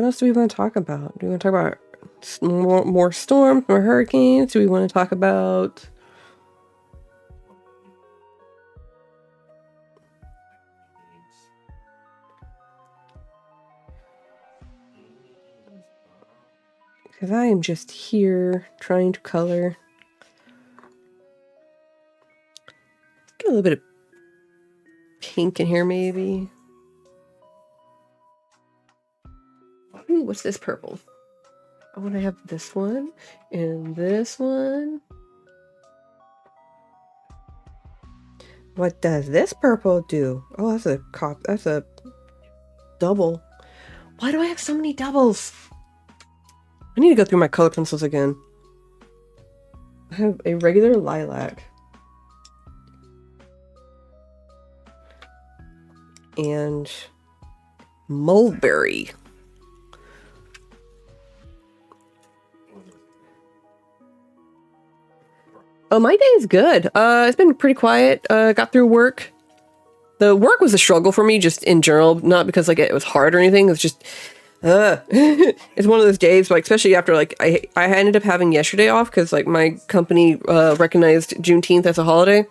else do we want to talk about? Do we want to talk about more storms, more hurricanes? Do we want to talk about... Because I am just here trying to color. Get a little bit of pink in here, maybe. Ooh, what's this purple? I want to have this one and this one. What does this purple do? Oh, that's a cop. That's a double. Why do I have so many doubles? I need to go through my color pencils again. I have a regular lilac. And mulberry. Oh, my day is good. It's been pretty quiet. Got through work. The work was a struggle for me, just in general, not because like it was hard or anything. It's just, it's one of those days, like especially after like I ended up having yesterday off because like my company recognized Juneteenth as a holiday,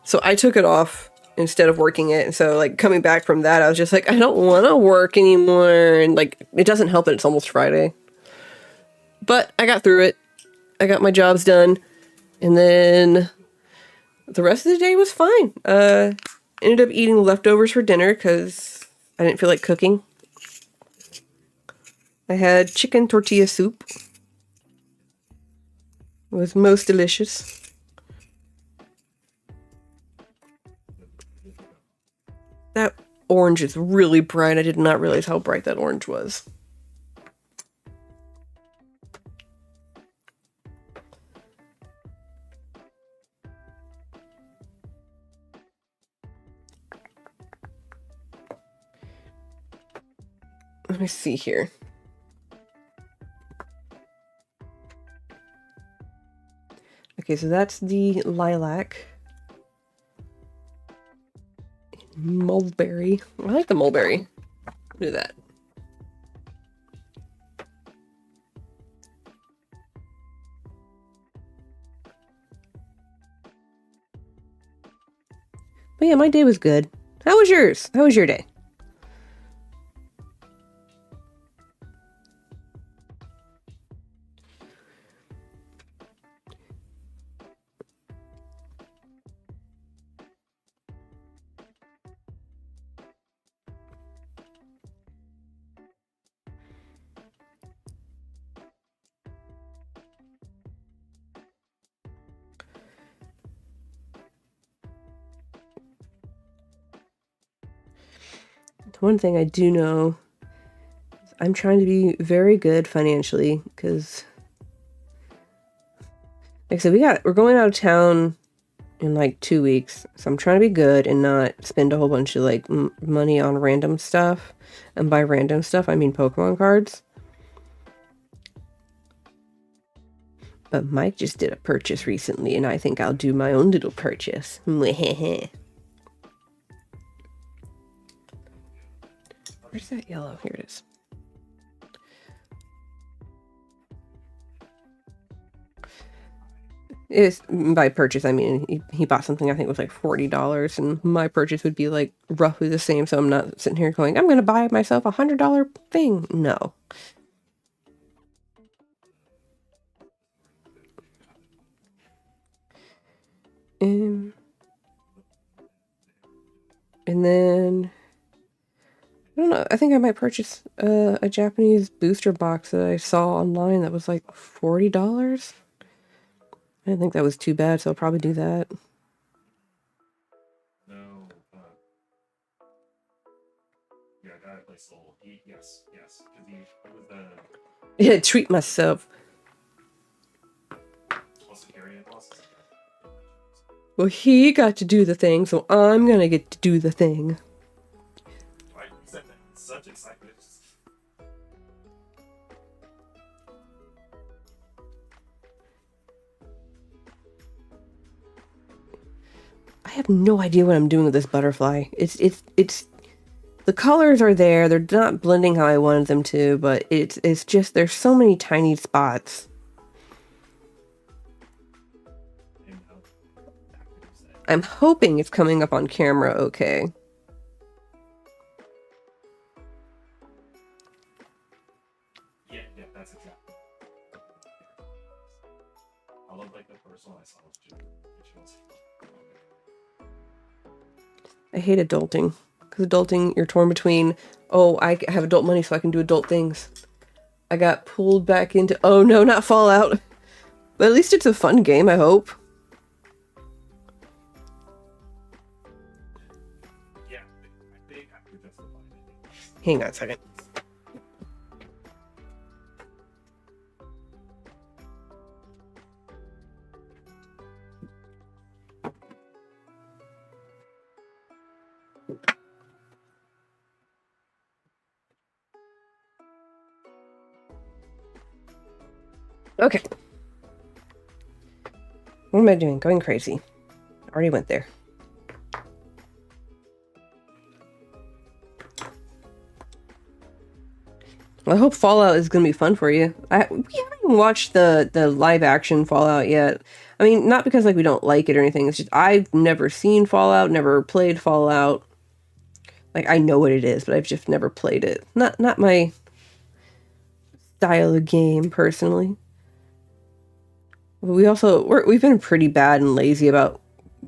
so I took it off instead of working it. And so like coming back from that, I was just like, I don't want to work anymore, and like it doesn't help that it's almost Friday. But I got through it. I got my jobs done. And then the rest of the day was fine. Ended up eating leftovers for dinner because I didn't feel like cooking. I had chicken tortilla soup. It was most delicious. That orange is really bright. I did not realize how bright that orange was. Let me see here. Okay, so that's the lilac. Mulberry. I like the mulberry. Do that. But yeah, my day was good. How was yours? How was your day? One thing I do know is I'm trying to be very good financially because, like I said, we're going out of town in like 2 weeks, so I'm trying to be good and not spend a whole bunch of like money on random stuff. And by random stuff, I mean Pokemon cards. But Mike just did a purchase recently, and I think I'll do my own little purchase. Where's that yellow? Here it is. It's by purchase, I mean, he bought something I think was like $40, and my purchase would be like roughly the same, so I'm not sitting here going, I'm going to buy myself a $100 thing. No. And then I don't know, I think I might purchase a Japanese booster box that I saw online that was like $40. I didn't think that was too bad, so I'll probably do that. No. Yeah, I gotta play Soul. Yes. Because I was the... Yeah, treat myself. Well, he got to do the thing, so I'm gonna get to do the thing. Why you said that in such excitement? I have no idea what I'm doing with this butterfly. It's the colors are there. They're not blending how I wanted them to, but it's just there's so many tiny spots. I'm hoping it's coming up on camera okay. Yeah, that's exactly. I love like the first one I saw was I hate adulting. Because adulting, you're torn between, oh, I have adult money so I can do adult things. I got pulled back into... Oh no, not Fallout. But at least it's a fun game, I hope. Yeah, I think I could justify it. Hang on a second. Okay. What am I doing? Going crazy. Already went there. Well, I hope Fallout is going to be fun for you. We haven't even watched the live action Fallout yet. I mean, not because like we don't like it or anything. It's just I've never seen Fallout, never played Fallout. Like I know what it is, but I've just never played it. Not my style of game personally. We've been pretty bad and lazy about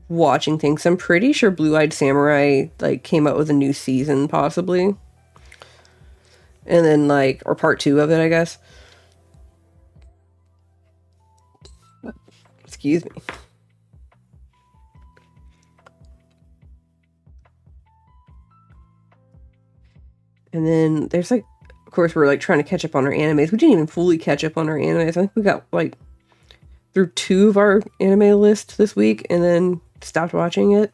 watching things. I'm pretty sure Blue-Eyed Samurai like came out with a new season possibly. And then like or part 2 of it, I guess. Excuse me. And then there's like of course we're like trying to catch up on our animes. We didn't even fully catch up on our animes. I think we got like through 2 of our anime list this week and then stopped watching it.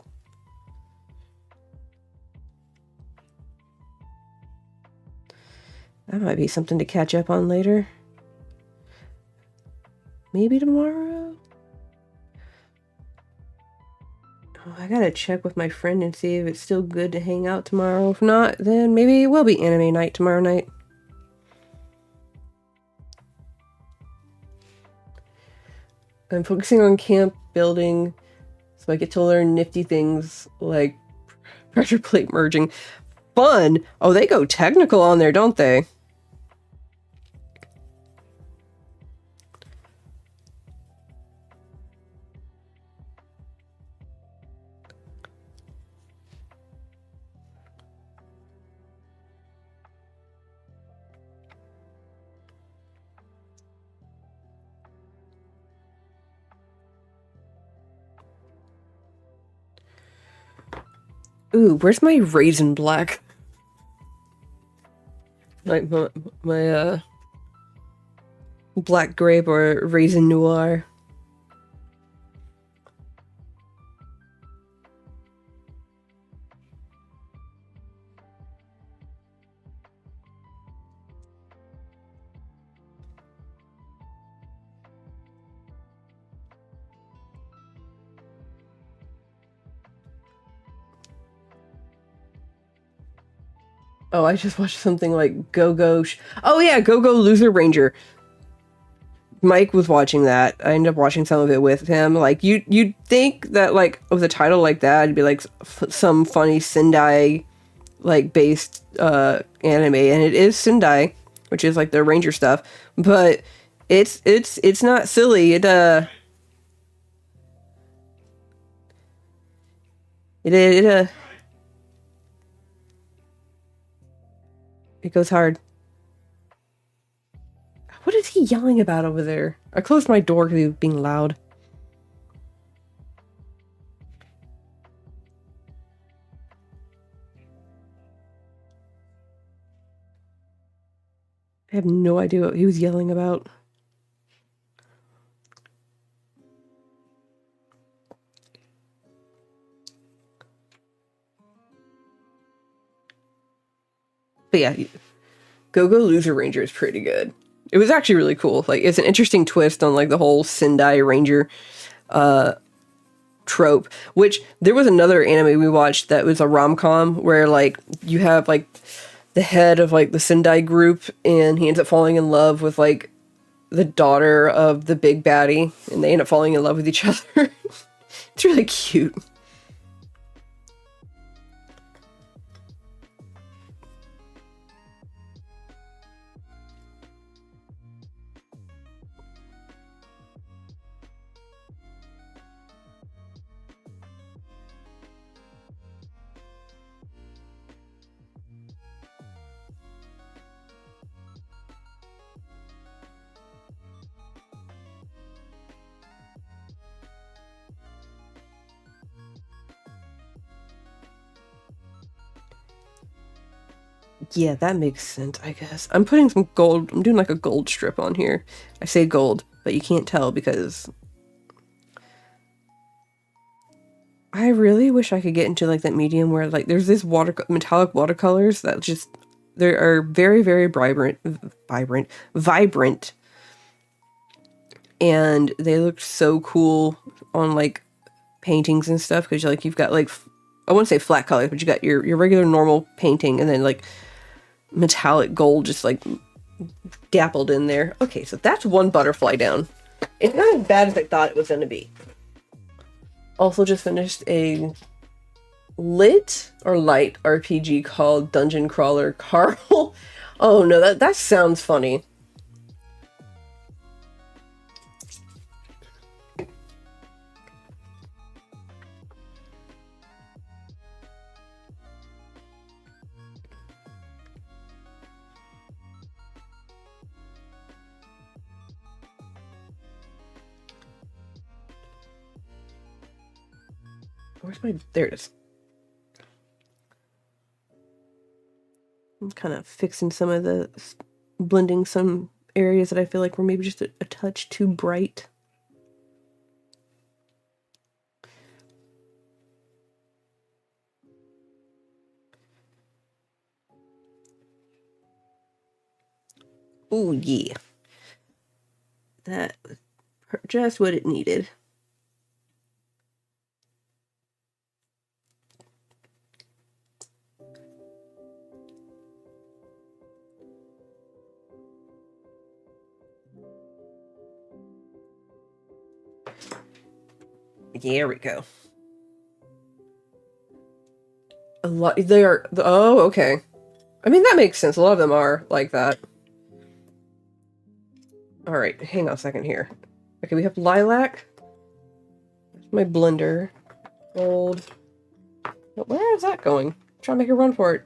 That might be something to catch up on later. Maybe tomorrow? Oh, I gotta check with my friend and see if it's still good to hang out tomorrow. If not, then maybe it will be anime night tomorrow night. I'm focusing on camp building so I get to learn nifty things like pressure plate merging. Fun! Oh, they go technical on there, don't they? Ooh, where's my raisin black? Like my black grape or raisin noir. Oh, I just watched something like Oh yeah, Go Go Loser Ranger. Mike was watching that. I ended up watching some of it with him. Like you'd think that like with a title like that, it'd be like some funny Sendai like based anime, and it is Sendai, which is like the Ranger stuff. But it's not silly. It goes hard. What is he yelling about over there? I closed my door because he was being loud. I have no idea what he was yelling about. But yeah, Go Go Loser Ranger is pretty good. It was actually really cool. Like it's an interesting twist on like the whole Sendai Ranger trope. Which there was another anime we watched that was a rom-com where like you have like the head of like the Sendai group and he ends up falling in love with like the daughter of the big baddie and they end up falling in love with each other. It's really cute. Yeah, that makes sense, I guess. I'm putting some gold. I'm doing like a gold strip on here. I say gold, but you can't tell because I really wish I could get into like that medium where like there's this metallic watercolors that just they are very, very vibrant, and they look so cool on like paintings and stuff because like you've got like I wouldn't say flat colors, but you got your regular normal painting and then like metallic gold just like dappled in there. Okay, so that's one butterfly down. It's not as bad as I thought it was going to be. Also just finished a light RPG called Dungeon Crawler Carl. Oh no, that sounds funny. Where's my... There it is. I'm kind of fixing some of the... blending some areas that I feel like were maybe just a touch too bright. Ooh, yeah. That was just what it needed. There we go. A lot... They are... Oh, okay. I mean, that makes sense. A lot of them are like that. Alright, hang on a second here. Okay, we have lilac. That's my blender. Gold. Where is that going? I'm trying to make a run for it.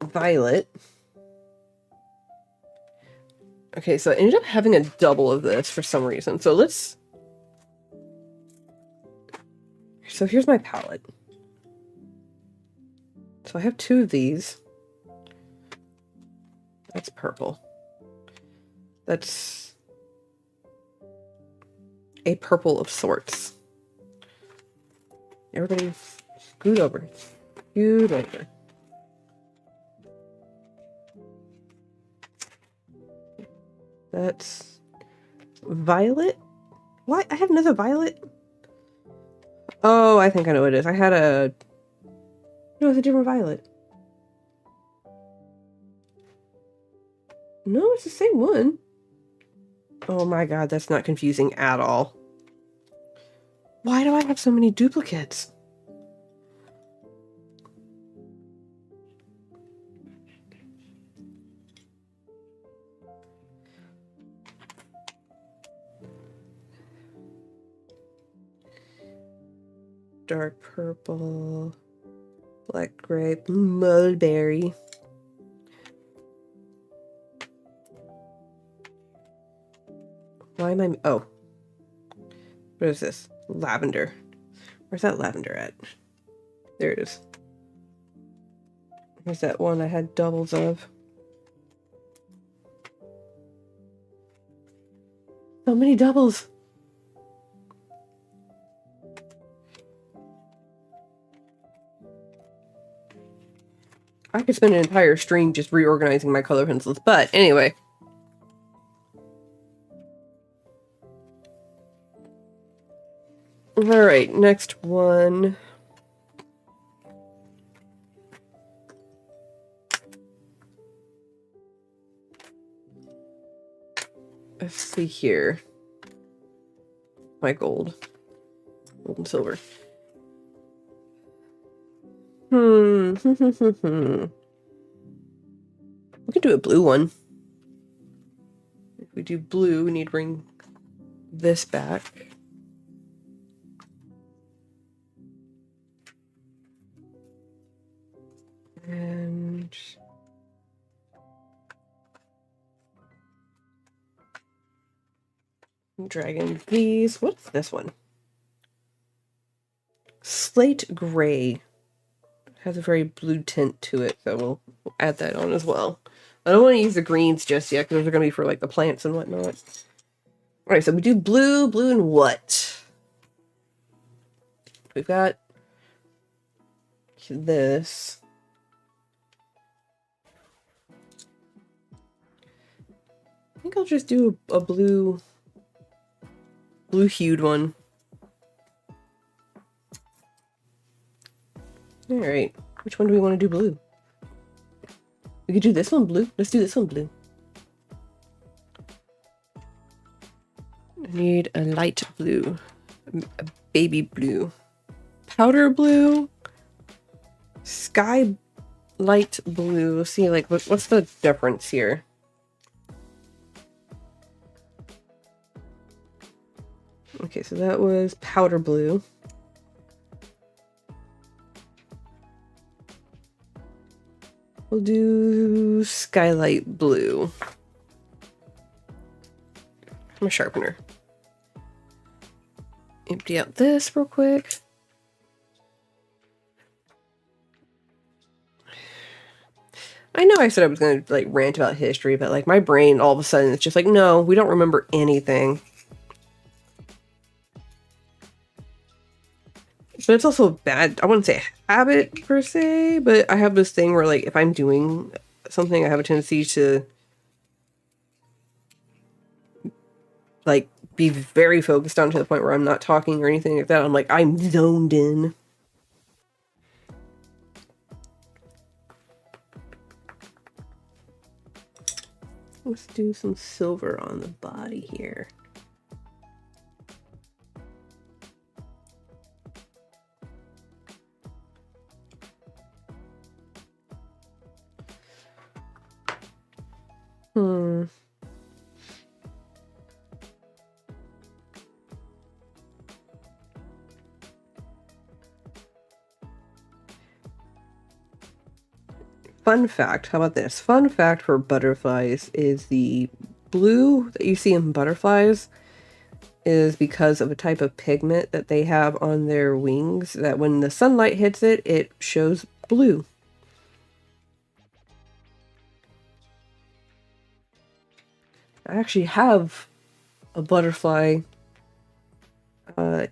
Violet. Okay, so I ended up having a double of this for some reason. So let's... So here's my palette. So I have two of these. That's purple. That's a purple of sorts. Everybody scoot over. Scoot over. That's violet? What? I have another violet? Oh, I think I know what it is. I had a... No, it's a different violet. No, it's the same one. Oh my god, that's not confusing at all. Why do I have so many duplicates? Dark purple, black grape, mulberry. Why am I... Oh. What is this? Lavender. Where's that lavender at? There it is. Where's that one I had doubles of? So many doubles. I could spend an entire stream just reorganizing my color pencils, but anyway. Alright, next one. Let's see here. My gold. Gold and silver. We could do a blue one. If we do blue, we need to bring this back. And dragging these. What's this one? Slate gray. has a very blue tint to it, so we'll add that on as well. I don't want to use the greens just yet, because those are going to be for like the plants and whatnot. Alright, so we do blue, blue, and what? We've got this. I think I'll just do a blue hued one. Alright, which one do we want to do blue? We could do this one blue. Let's do this one blue. I need a light blue, a baby blue, powder blue, sky light blue. Let's see, like, what's the difference here? Okay, so that was powder blue. We'll do skylight blue. I'm a sharpener. Empty out this real quick. I know I said I was going to like rant about history, but like my brain all of a sudden it's just like, no, we don't remember anything. But it's also bad. I wouldn't say habit per se, but I have this thing where like if I'm doing something, I have a tendency to like be very focused on to the point where I'm not talking or anything like that. I'm like, I'm zoned in. Let's do some silver on the body here. Fun fact, how about this? Fun fact for butterflies is the blue that you see in butterflies is because of a type of pigment that they have on their wings that when the sunlight hits it, it shows blue. I actually have a butterfly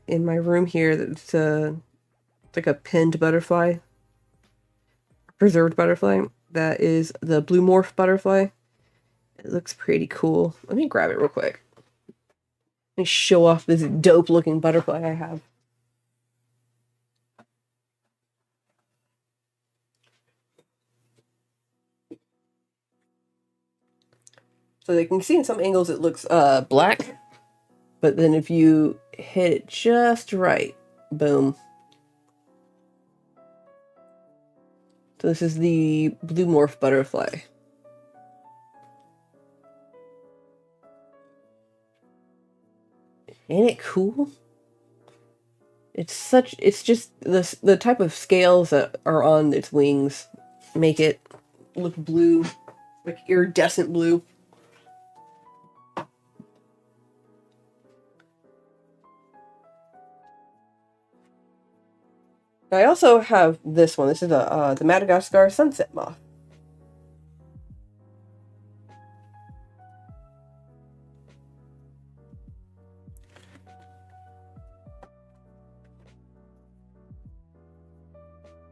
in my room here that's like a pinned butterfly. Preserved butterfly. That is the blue morph butterfly. It looks pretty cool. Let me grab it real quick. Let me show off this dope looking butterfly I have. So you can see in some angles it looks black, but then if you hit it just right, boom. So this is the blue morph butterfly. Ain't it cool? It's just the type of scales that are on its wings make it look blue, like iridescent blue. I also have this one. This is the Madagascar sunset moth.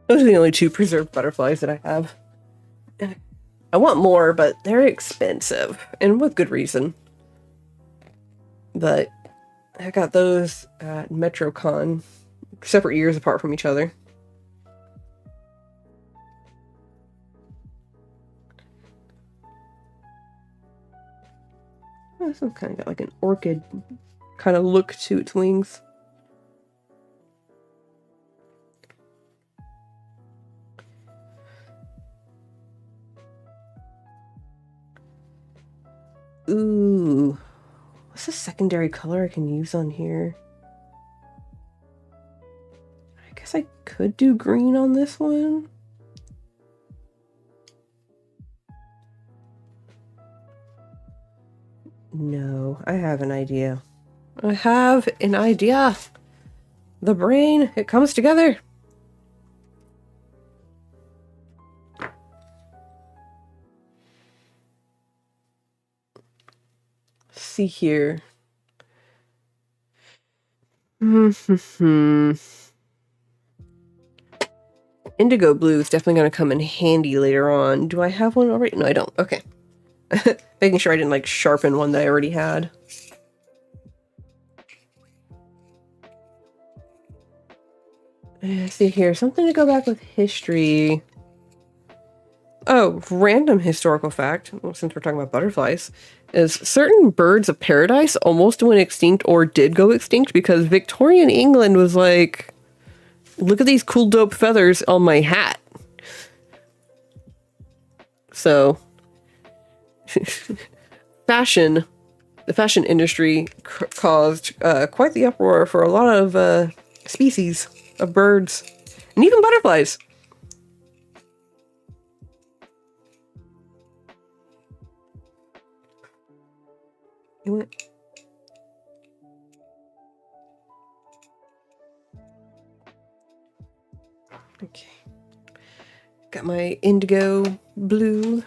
Those are the only two preserved butterflies that I have. I want more, but they're expensive, and with good reason. But I got those at MetroCon, separate years apart from each other. This one's kind of got like an orchid kind of look to its wings. Ooh, what's the secondary color I can use on here? I guess I could do green on this one. No, I have an idea. I have an idea. The brain, it comes together. see here. Indigo blue is definitely going to come in handy later on. Do I have one already? No, I don't. Okay. Making sure I didn't like sharpen one that I already had. Let's see here. Something to go back with history. Oh, random historical fact, well, since we're talking about butterflies, is certain birds of paradise almost went extinct or did go extinct because Victorian England was like, look at these cool dope feathers on my hat. So, the fashion industry caused quite the uproar for a lot of species of birds and even butterflies. You went. Okay. Got my indigo blue.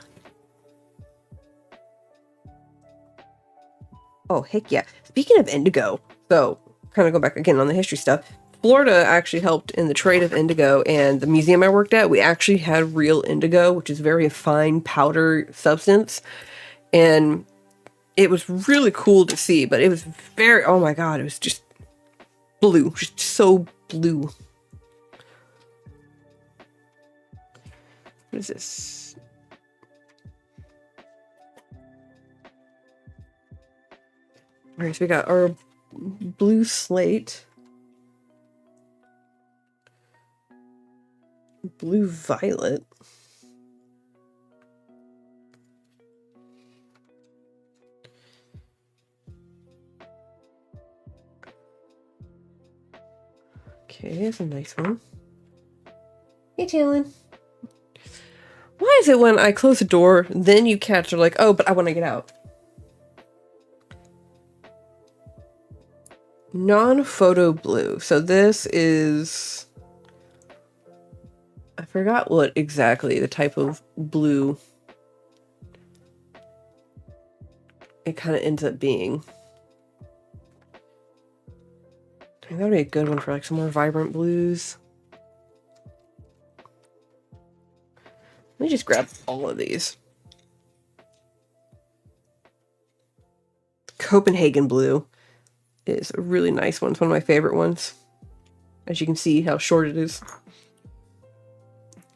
Oh, heck yeah. Speaking of indigo, so kind of go back again on the history stuff. Florida actually helped in the trade of indigo, and the museum I worked at, we actually had real indigo, which is very fine powder substance. And it was really cool to see, but it was very, oh my god, it was just blue, just so blue. What is this? Alright, so we got our blue slate. Blue violet. Okay, that's a nice one. Hey, Talon. Why is it when I close the door, then you cats are like, oh, but I want to get out? Non-photo blue. So this is... I forgot what exactly the type of blue it kind of ends up being. I think that would be a good one for like some more vibrant blues. Let me just grab all of these. Copenhagen blue is a really nice one. It's one of my favorite ones. As you can see how short it is.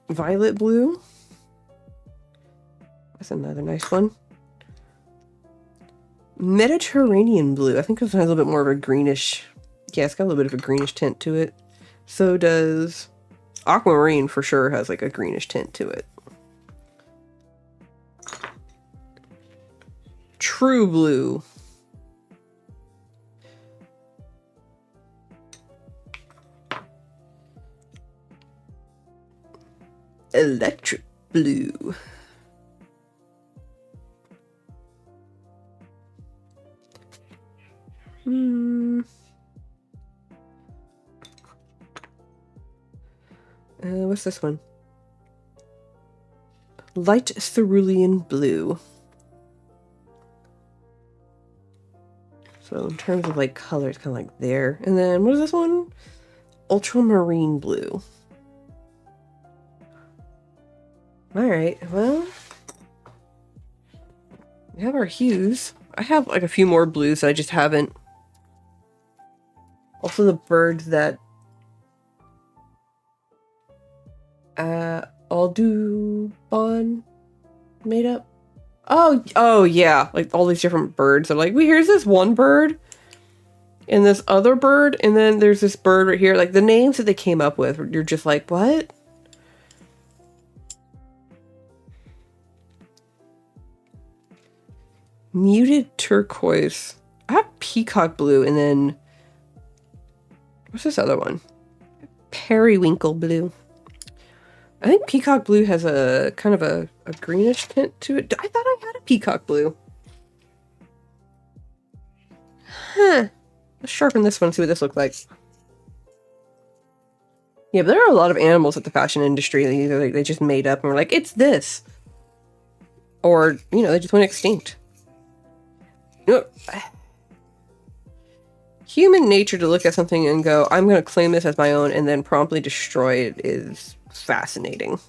Violet blue. That's another nice one. Mediterranean blue. I think this one has a little bit more of a greenish... Yeah, it's got a little bit of a greenish tint to it. So does aquamarine for sure has like a greenish tint to it. True blue. Electric blue. What's this one? Light cerulean blue. So in terms of like color, it's kind of like there. And then what is this one? Ultramarine blue. Alright, well, we have our hues. I have like a few more blues that I just haven't. Also the birds that Audubon made up. Oh yeah, like all these different birds. They're like, here's this one bird and this other bird, and then there's this bird right here. Like the names that they came up with, you're just like, what? Muted turquoise. I have peacock blue, and then what's this other one? Periwinkle blue. I think peacock blue has a kind of a greenish tint to it. I thought I had a peacock blue. Huh. Let's sharpen this one, see what this looks like. Yeah, but there are a lot of animals at the fashion industry that either they just made up and were like, it's this. Or, you know, they just went extinct. You know, human nature to look at something and go, I'm going to claim this as my own and then promptly destroy it is fascinating.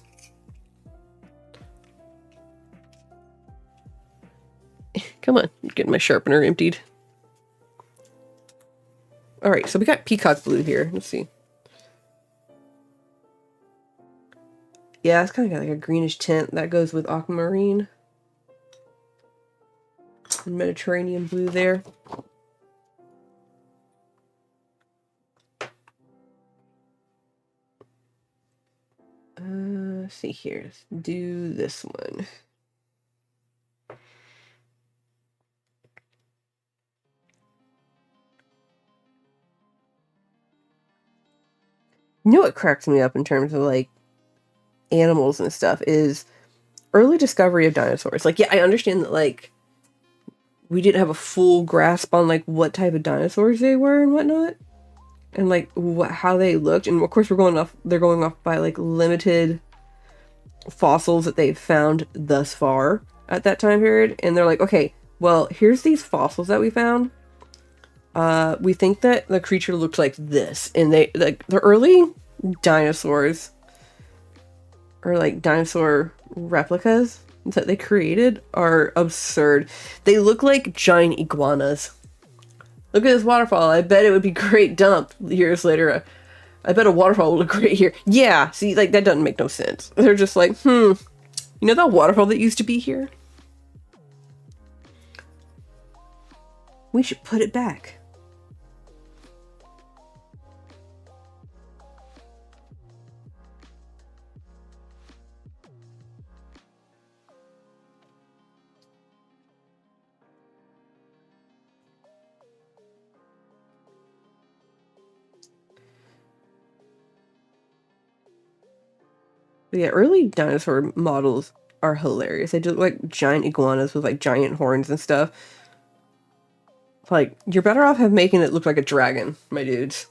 Come on, getting my sharpener emptied. Alright, so we got peacock blue here. Let's see. Yeah, it's kind of got like a greenish tint that goes with aquamarine. And Mediterranean blue there. Let's see here. Let's do this one. You know what cracks me up in terms of like animals and stuff is early discovery of dinosaurs. Like, yeah, I understand that like we didn't have a full grasp on like what type of dinosaurs they were and whatnot, and like how they looked. And of course, they're going off by like limited fossils that they've found thus far at that time period. And they're like, okay, well, here's these fossils that we found. We think that the creature looked like this, and they like the early dinosaurs or like dinosaur replicas that they created are absurd. They look like giant iguanas. Look at this waterfall. I bet it would be great dump years later. I bet a waterfall would look great here. Yeah, see, like that doesn't make no sense. They're just like, you know that waterfall that used to be here? We should put it back. But yeah, early dinosaur models are hilarious. They just look like giant iguanas with like giant horns and stuff. Like, you're better off making it look like a dragon, my dudes.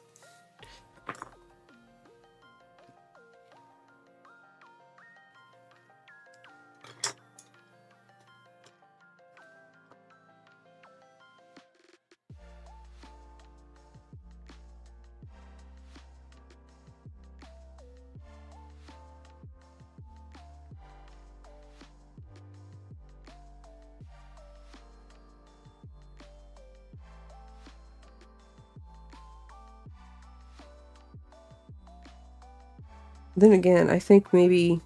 Then again, I think maybe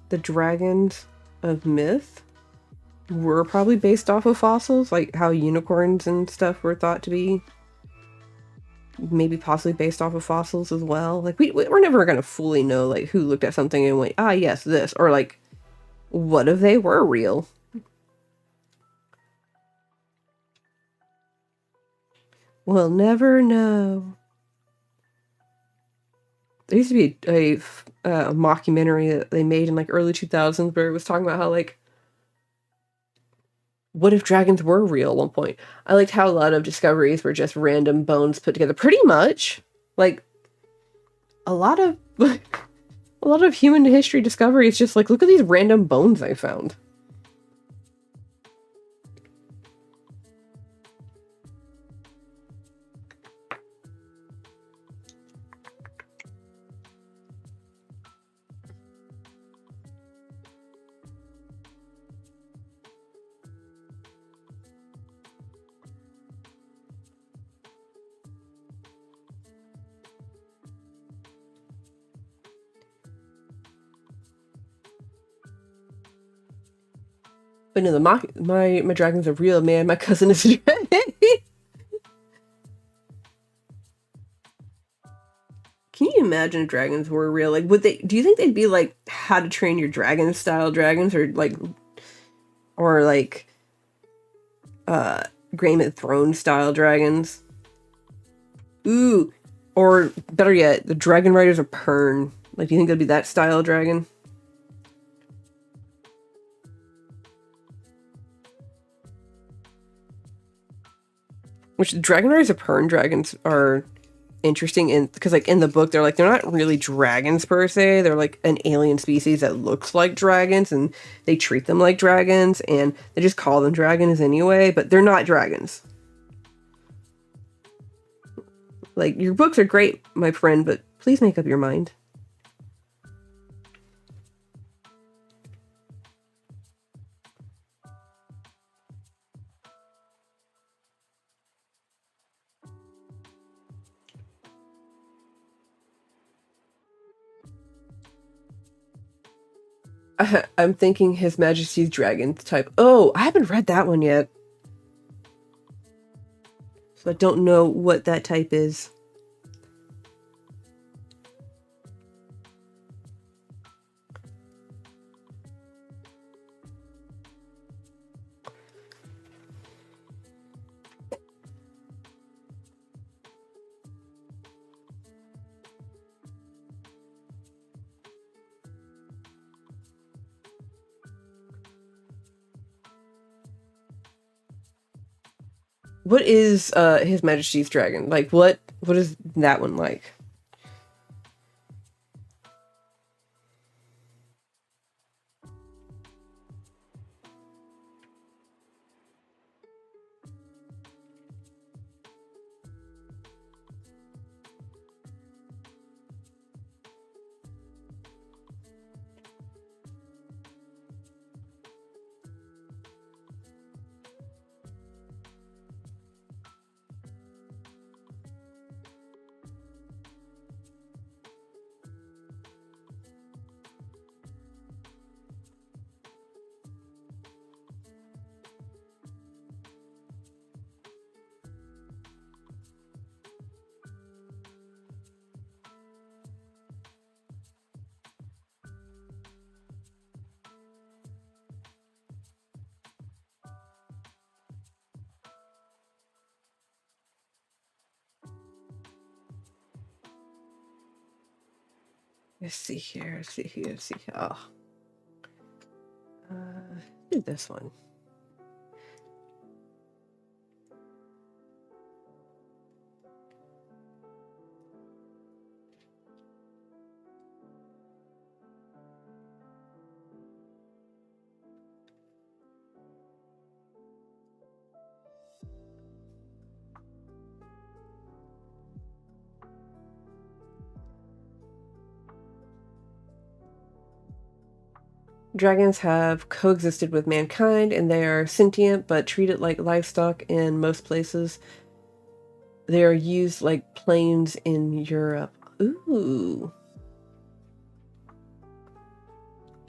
the dragons of myth were probably based off of fossils, like how unicorns and stuff were thought to be maybe possibly based off of fossils as well. Like we're never going to fully know like who looked at something and went, ah, yes, this, or like what if they were real? We'll never know. There used to be a mockumentary that they made in like early 2000s where it was talking about how like what if dragons were real at one point. I liked how a lot of discoveries were just random bones put together. Pretty much like a lot of human history discovery is just like, look at these random bones I found. But no, my dragons are real, man. My cousin is a dragon. Can you imagine if dragons were real? Like, do you think they'd be like How to Train Your Dragon style dragons, or like Game of Thrones style dragons? Ooh, or better yet, the Dragon Riders of Pern. Like, do you think it'd be that style dragon? Which the Dragon Riders of Pern dragons are interesting in because like in the book they're not really dragons per se. They're like an alien species that looks like dragons and they treat them like dragons and they just call them dragons anyway, but they're not dragons. Like, your books are great, my friend, but please make up your mind. I'm thinking His Majesty's Dragon type. Oh, I haven't read that one yet. So I don't know what that type is. What is His Majesty's Dragon? Like, what is that one like? Let's see here. Oh. Do this one. Dragons have coexisted with mankind and they are sentient but treated like livestock in most places. They are used like planes in Europe. Ooh.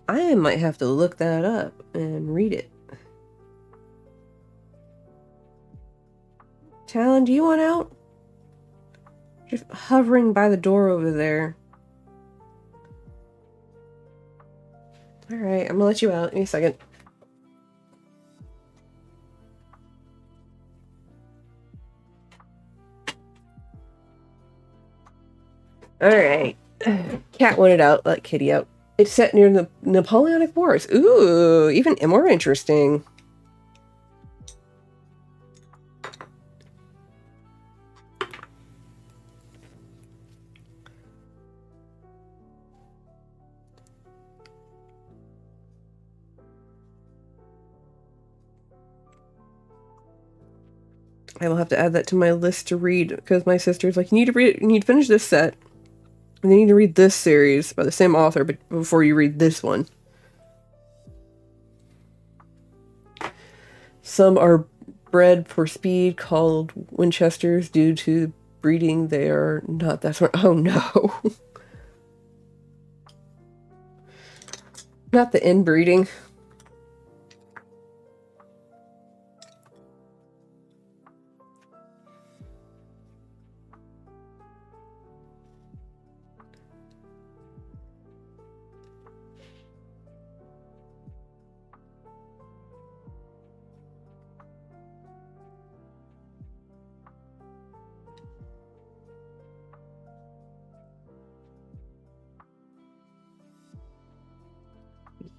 I might have to look that up and read it. Talon, do you want out? Just hovering by the door over there. Alright, I'm gonna let you out. Give me a second. Alright. Cat wanted out. Let Kitty out. It's set near the Napoleonic Wars. Ooh, even more interesting. I will have to add that to my list to read because my sister's like, you need to read it. You need to finish this set. And you need to read this series by the same author but before you read this one. Some are bred for speed, called Winchesters, due to breeding. They are not that sort. Oh no. Not the inbreeding.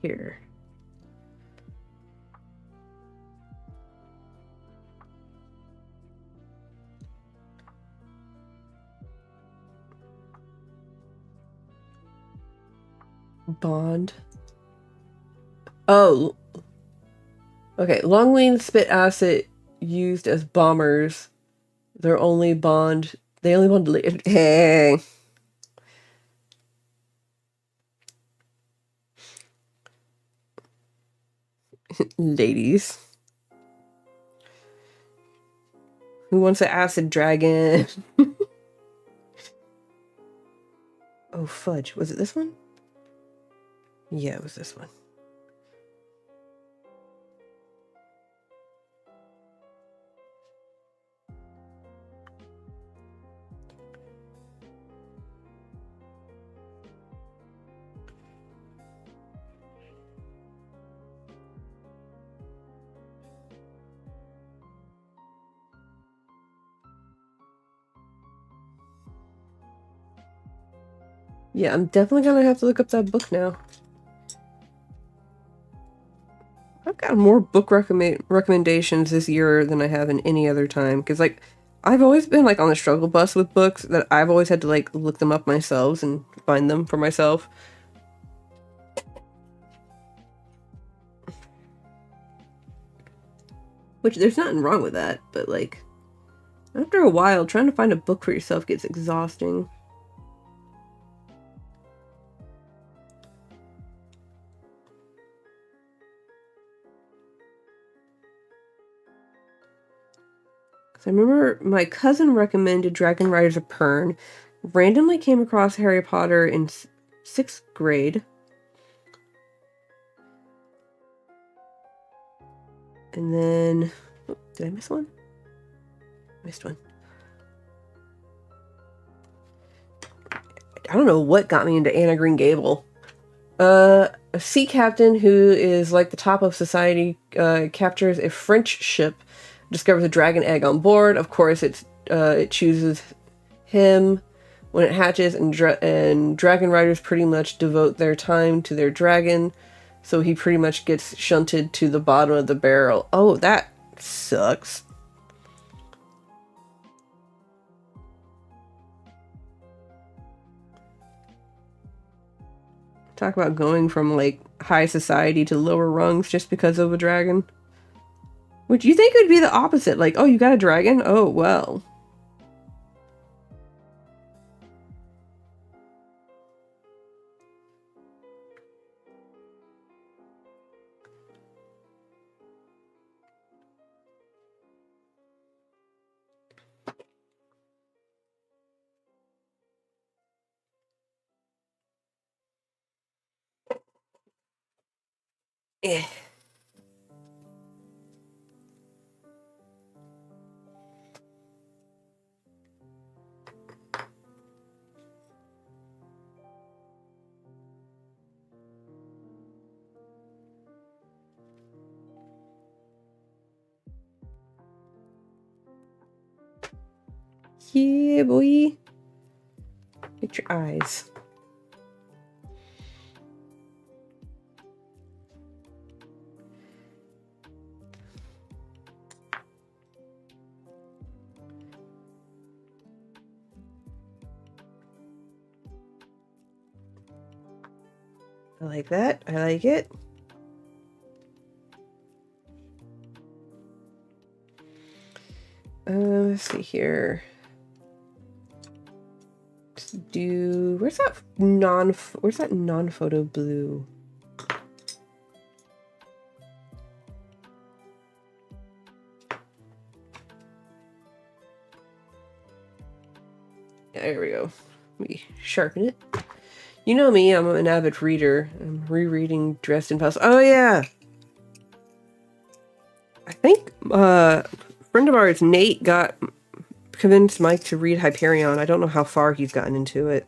Here. Bond. Oh. Okay, long-winged spit acid used as bombers. They only bond hey. Ladies. Who wants an acid dragon? Oh, fudge. Was it this one? Yeah, it was this one. Yeah, I'm definitely gonna have to look up that book now. I've got more book recommendations this year than I have in any other time. Because, like, I've always been, like, on the struggle bus with books that I've always had to, like, look them up myself and find them for myself. Which, there's nothing wrong with that, but, like, after a while, trying to find a book for yourself gets exhausting. I remember my cousin recommended Dragon Riders of Pern. Randomly came across Harry Potter in 6th grade. And then... Oh, did I miss one? Missed one. I don't know what got me into Anna Green Gable. A sea captain who is like the top of society captures a French ship, discovers a dragon egg on board. Of course, it chooses him when it hatches, and dragon riders pretty much devote their time to their dragon, so he pretty much gets shunted to the bottom of the barrel. Oh, that sucks. Talk about going from, like, high society to lower rungs just because of a dragon. Which you think would be the opposite. Like, oh, you got a dragon? Oh, well. Eh. Yeah, boy. Get your eyes. I like that. I like it. Let's see here. Let's do... Where's that non-photo blue? There we go. Let me sharpen it. You know me, I'm an avid reader. I'm rereading Dresden Files. Oh, yeah! I think a friend of ours, Nate, got convinced Mike to read Hyperion. I don't know how far he's gotten into it.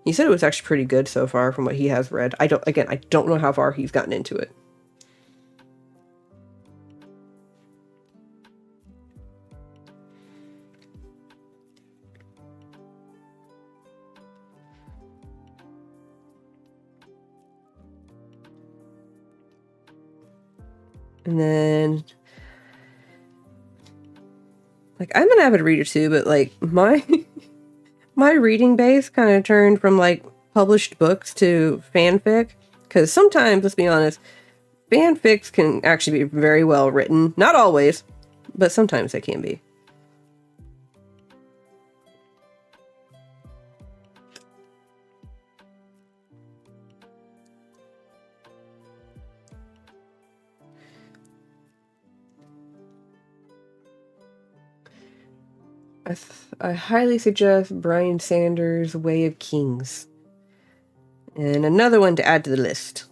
He said it was actually pretty good so far from what he has read. I don't know how far he's gotten into it. And then, like, I'm an avid reader too, but, like, my reading base kind of turned from, like, published books to fanfic, because sometimes, let's be honest, fanfics can actually be very well written. Not always, but sometimes they can be. I highly suggest Brian Sanders' Way of Kings. And another one to add to the list.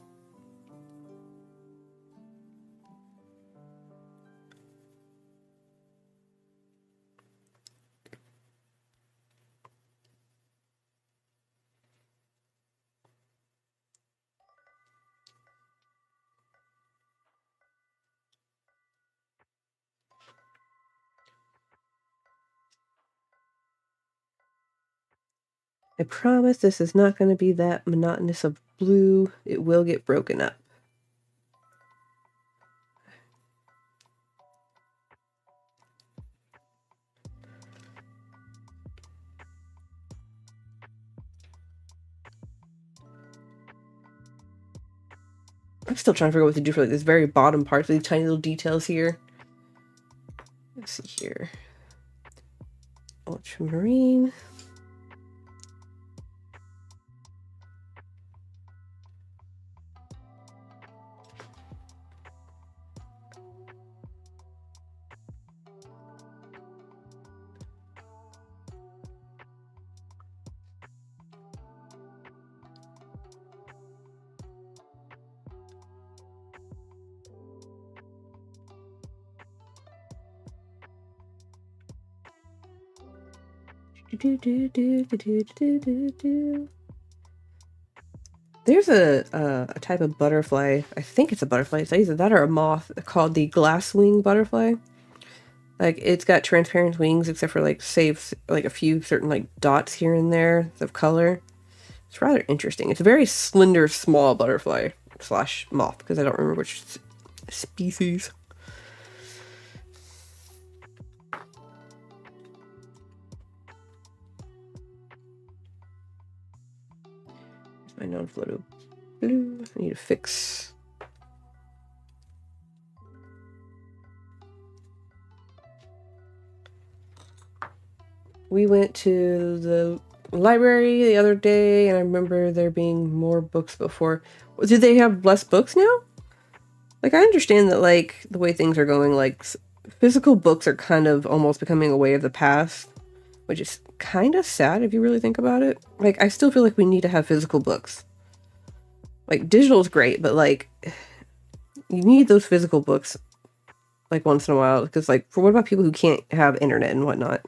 I promise this is not going to be that monotonous of blue. It will get broken up. I'm still trying to figure out what to do for like this very bottom part, these tiny little details here. Let's see here. Ultramarine. There's a type of butterfly. I think it's a butterfly. It's either that or a moth called the glasswing butterfly. Like it's got transparent wings, except for like saves like a few certain like dots here and there of color. It's rather interesting. It's a very slender, small butterfly slash moth because I don't remember which species. My non-photo blue. I need to fix. We went to the library the other day, and I remember there being more books before. Did they have less books now? Like, I understand that, like, the way things are going, like, physical books are kind of almost becoming a way of the past, which is kind of sad if you really think about it. Like, I still feel like we need to have physical books. Like, digital is great, but, like, you need those physical books, like, once in a while, because, like, for what about people who can't have internet and whatnot?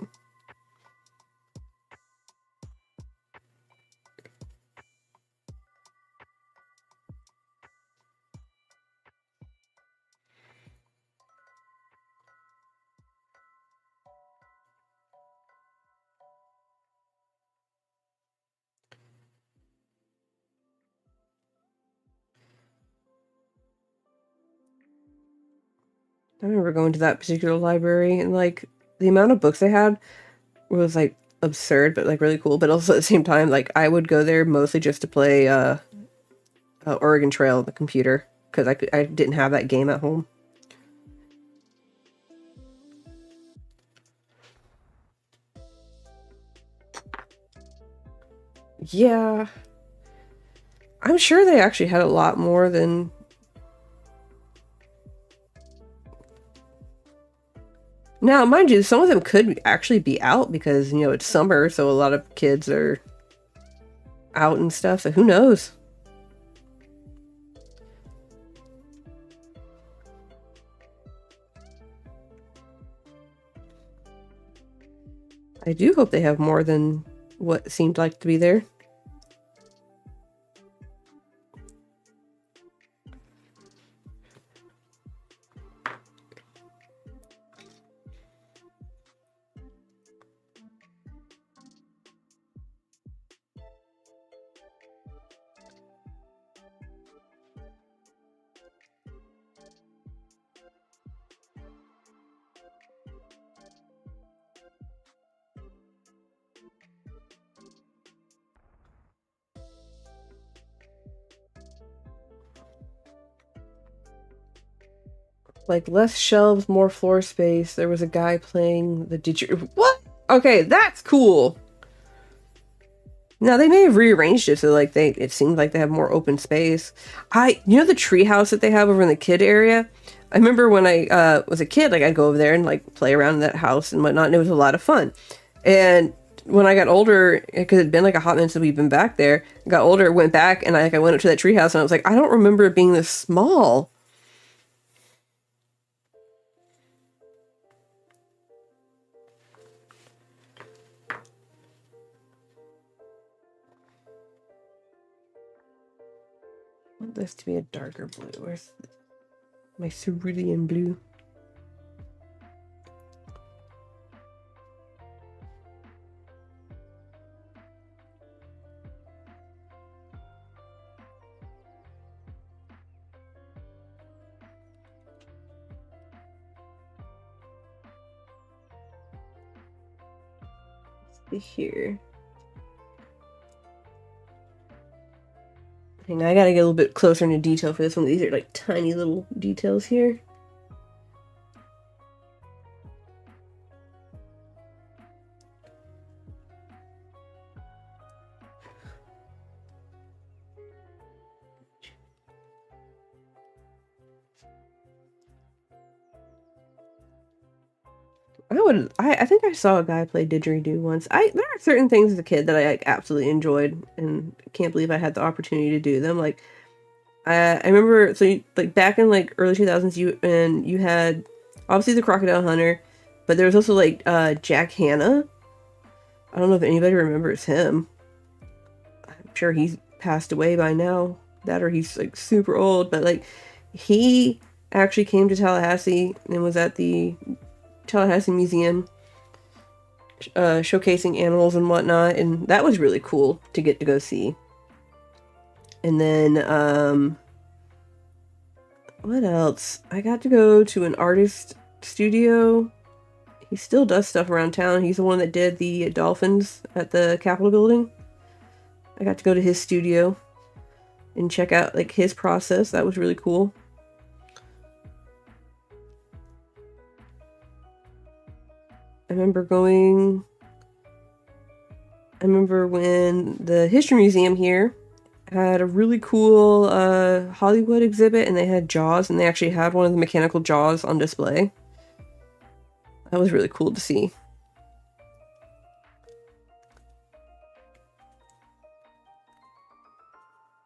I remember going to that particular library, and, like, the amount of books they had was, like, absurd, but, like, really cool. But also at the same time, like, I would go there mostly just to play Oregon Trail on the computer, because I didn't have that game at home. Yeah. I'm sure they actually had a lot more than... Now, mind you, some of them could actually be out because, you know, it's summer, so a lot of kids are out and stuff, so who knows? I do hope they have more than what seemed like to be there. Like less shelves, more floor space. There was a guy playing the what? Okay, that's cool. Now they may have rearranged it so like it seems like they have more open space. You know the tree house that they have over in the kid area? I remember when I was a kid, like I'd go over there and like play around in that house and whatnot, and it was a lot of fun. And when I got older, because it'd been like a hot minute since we've been back there, got older, went back, and I went up to that tree house and I was like, I don't remember it being this small. I want this to be a darker blue. Where's my cerulean blue? Let's see here. Hang on, I gotta get a little bit closer into detail for this one. These are like tiny little details here. I think I saw a guy play didgeridoo once. There are certain things as a kid that I like, absolutely enjoyed and can't believe I had the opportunity to do them. Like I remember, like back in like early 2000s, you had obviously the Crocodile Hunter, but there was also like Jack Hanna. I don't know if anybody remembers him. I'm sure he's passed away by now. That or he's like super old, but like he actually came to Tallahassee and was at the Tallahassee Museum showcasing animals and whatnot, and that was really cool to get to go see. And then what else? I got to go to an artist studio. He still does stuff around town. He's the one that did the dolphins at the Capitol building. I got to go to his studio and check out like his process. That was really cool. I remember when the History Museum here had a really cool Hollywood exhibit, and they had Jaws, and they actually had one of the mechanical Jaws on display. That was really cool to see.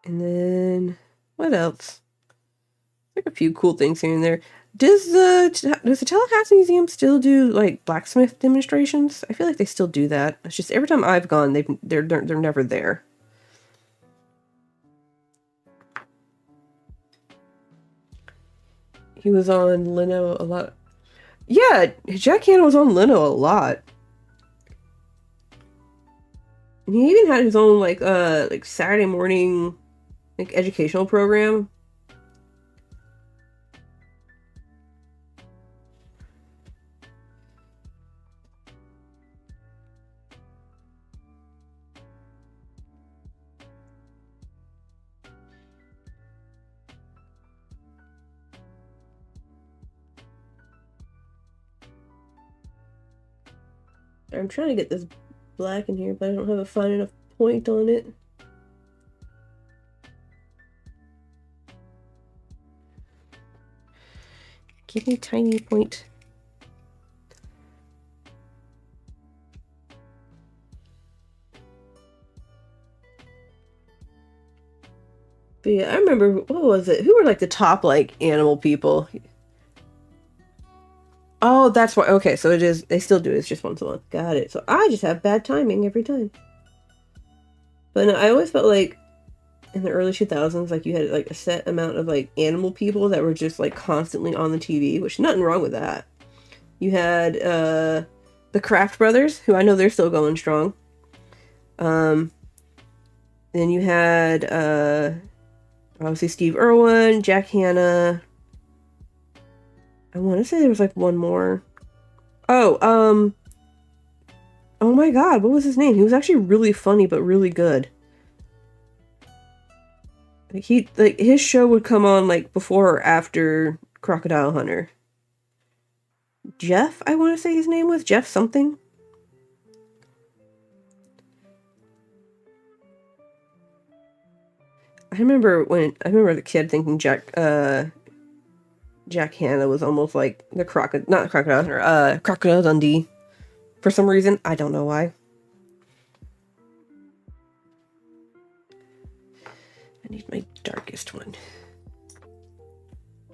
And then, what else? Like a few cool things here and there. Does the Tallahassee Museum still do like blacksmith demonstrations? I feel like they still do that. It's just every time I've gone, they're never there. He was on Leno a lot. Yeah, Jack Hanna was on Leno a lot. And he even had his own like Saturday morning like educational program. I'm trying to get this black in here, but I don't have a fine enough point on it. Give me a tiny point. But yeah, I remember, what was it? Who were like the top like animal people? Oh, that's why. Okay, so it is. They still do it. It's just once a month. Got it. So I just have bad timing every time. But no, I always felt like in the early 2000s, like you had like a set amount of like animal people that were just like constantly on the TV, which nothing wrong with that. You had the Kraft brothers, who I know they're still going strong. Then you had obviously Steve Irwin, Jack Hanna. I want to say there was like one more. Oh my god, what was his name? He was actually really funny but really good. Like his show would come on like before or after crocodile hunter. Jeff, I want to say his name was Jeff something. I remember the kid thinking Jack Hanna was almost like the not the crocodile hunter, Crocodile Dundee. For some reason, I don't know why. I need my darkest one.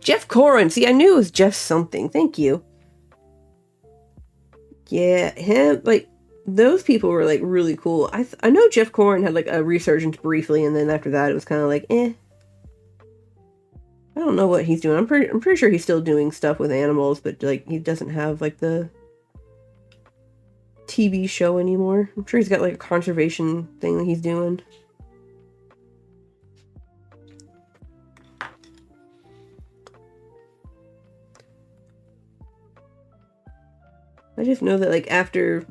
Jeff Corrin. See, I knew it was Jeff something. Thank you. Yeah, him, like, those people were, like, really cool. I know Jeff Corrin had, like, a resurgence briefly, and then after that, it was kind of like, eh. I don't know what he's doing. I'm pretty sure he's still doing stuff with animals, but, like, he doesn't have, like, the TV show anymore. I'm sure he's got, like, a conservation thing that he's doing. I just know that, like, after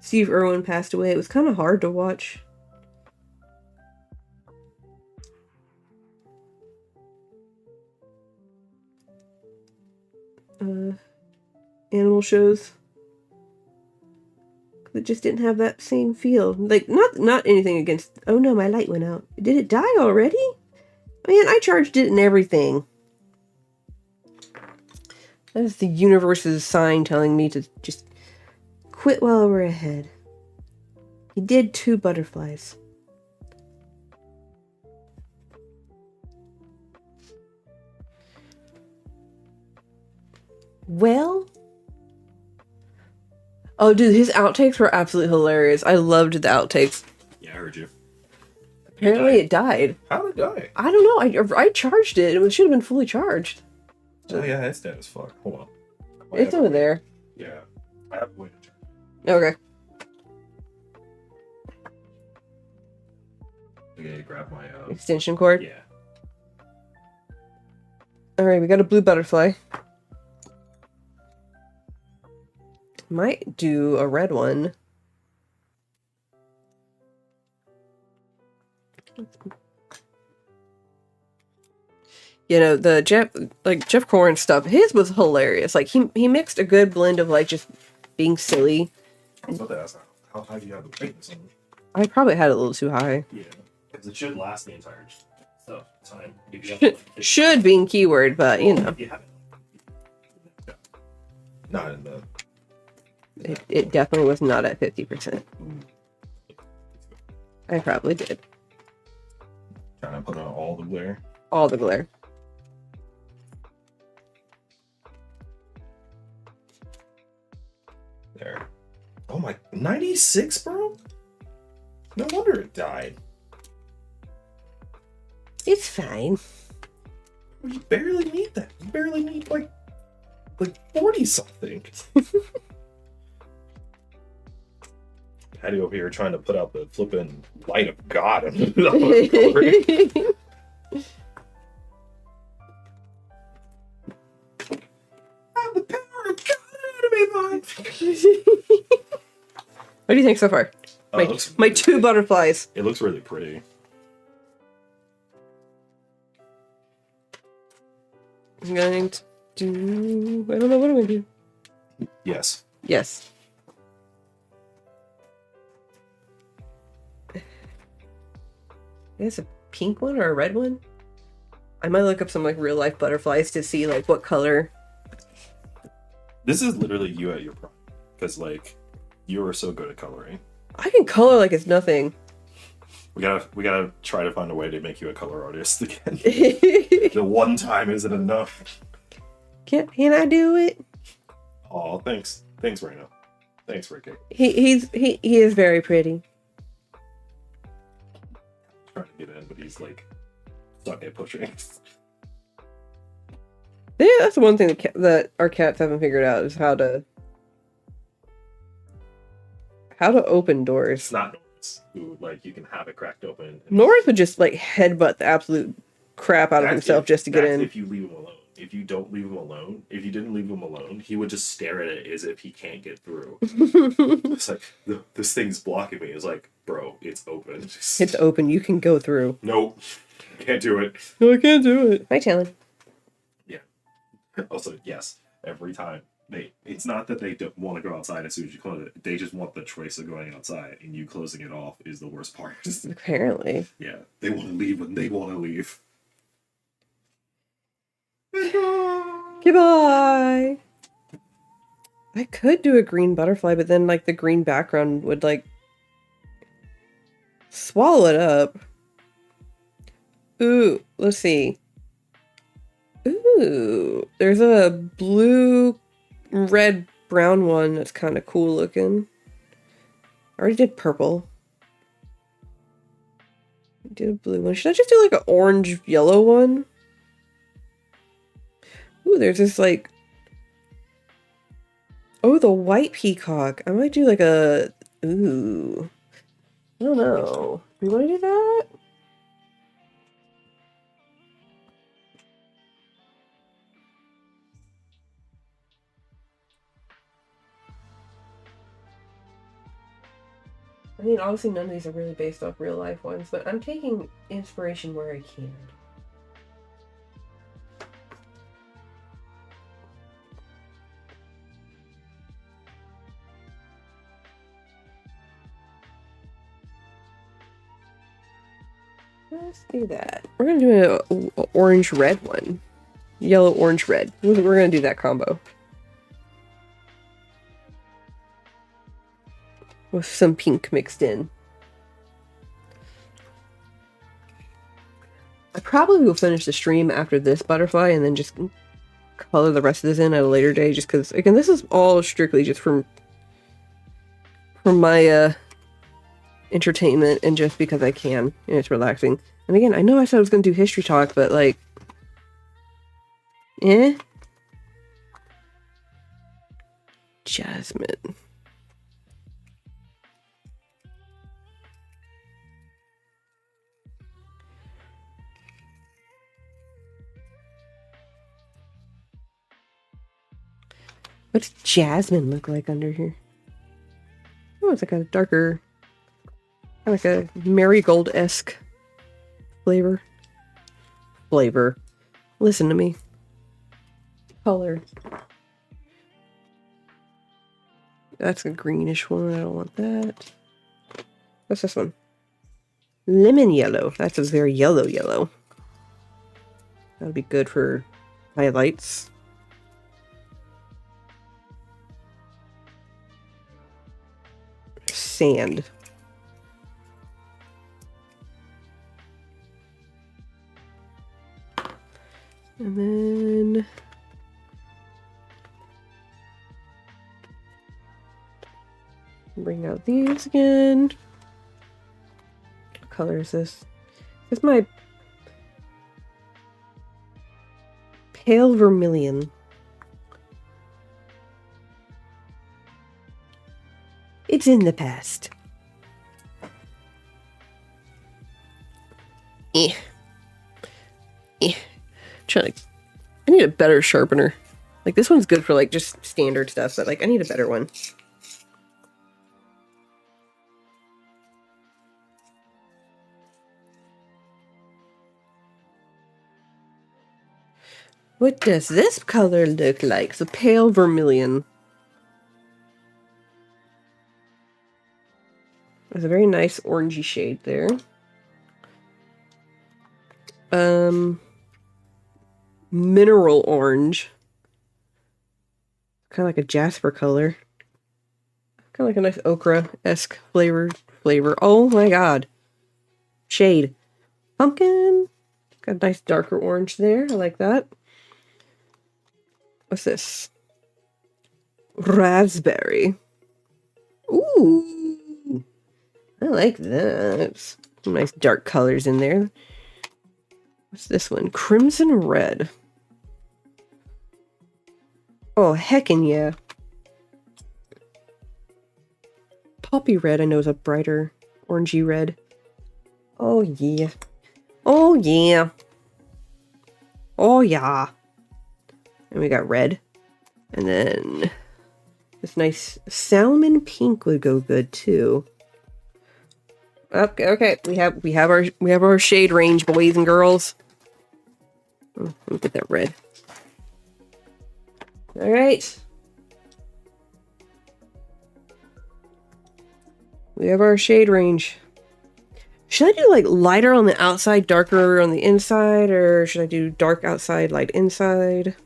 Steve Irwin passed away, it was kind of hard to watch. Animal shows. It just didn't have that same feel. Like, not anything against... Oh no, my light went out. Did it die already? Man, I charged it and everything. That is the universe's sign telling me to just quit while we're ahead. He did 2 butterflies. Well... Oh, dude, his outtakes were absolutely hilarious. I loved the outtakes. Yeah, I heard you. Apparently it died. How did it die? I don't know. I charged it. It should have been fully charged. Oh yeah, it's dead as fuck. Hold on. It's over there. Yeah. I have to wait to check. Okay. Okay, grab my Extension cord? Yeah. Alright, we got a blue butterfly. Might do a red one. You know, the Jeff Corrin stuff, his was hilarious. Like, he mixed a good blend of, like, just being silly. I was about to ask, how high do you have the brightness on? I probably had it a little too high. Yeah, because it should last the entire time. Should being keyword, but, you know. You haven't. Not in the... It definitely was not at 50%. I probably did. Trying to put on all the glare. All the glare. There. Oh my, 96, bro? No wonder it died. It's fine. You barely need that. You barely need like 40 something. Addy over here trying to put out the flipping light of God. I have the power of God out of me, bud. What do you think so far? My 2 butterflies. It looks really pretty. I'm going to do... I don't know what I'm going to do. Yes. Yes. Is a pink one or a red one? I might look up some like real life butterflies to see like what color. This is literally you at your prime. Because like, you are so good at coloring. I can color like it's nothing. We gotta try to find a way to make you a color artist again. The one time isn't enough. Can I do it? Oh, thanks. Thanks, Reno. Thanks, Ricky. He is very pretty. Trying to get in, but he's like stuck at pushing. Yeah, that's the one thing that our cats haven't figured out is how to open doors. It's not Norris who like you can have it cracked open. Norris would just like headbutt the absolute crap out of himself just to get in. If you leave him alone. If you don't leave him alone, if you didn't leave him alone, he would just stare at it as if he can't get through. It's like, this thing's blocking me. It's like, bro, it's open. It's open. You can go through. Nope. Can't do it. No, I can't do it. Hi, Talon. Yeah. Also, yes, every time it's not that they don't want to go outside as soon as you close it. They just want the choice of going outside, and you closing it off is the worst part. Apparently. Yeah, they want to leave when they want to leave. Goodbye. I could do a green butterfly, but then like the green background would like swallow it up. Ooh, let's see. Ooh, there's a blue, red, brown one that's kind of cool looking. I already did purple. I did a blue one. Should I just do like an orange, yellow one? Ooh, there's this like... Oh, the white peacock. I might do like a... Ooh. I don't know. Do you want to do that? I mean, obviously none of these are really based off real life ones, but I'm taking inspiration where I can. Let's do that. We're gonna do an orange-red one. Yellow, orange, red. We're gonna do that combo. With some pink mixed in. I probably will finish the stream after this butterfly and then just color the rest of this in at a later day, just because, again, this is all strictly just from my entertainment and just because I can, and it's relaxing. And again, I know I said I was going to do history talk, but like, Jasmine. What's Jasmine look like under here? Oh, it's like a darker, like a marigold-esque flavor. Listen to me. Color. That's a greenish one. I don't want that. What's this one? Lemon yellow. That's a very yellow. That'll be good for highlights. Sand. And then bring out these again. What color is this? This is my pale vermilion. It's in the past. Trying to... I need a better sharpener. Like, this one's good for, like, just standard stuff, but, like, I need a better one. What does this color look like? It's a pale vermilion. There's a very nice orangey shade there. Mineral orange. Kind of like a jasper color. Kind of like a nice okra-esque flavor. Oh my god. Shade. Pumpkin. Got a nice darker orange there. I like that. What's this? Raspberry. Ooh. I like that. Some nice dark colors in there. What's this one? Crimson red. Oh, heckin' yeah. Poppy red, I know, is a brighter orangey red. Oh, yeah. Oh, yeah. Oh, yeah. And we got red. And then this nice salmon pink would go good, too. Okay. We have our shade range, boys and girls. Let me get that red. All right. We have our shade range. Should I do like lighter on the outside, darker on the inside, or should I do dark outside, light inside?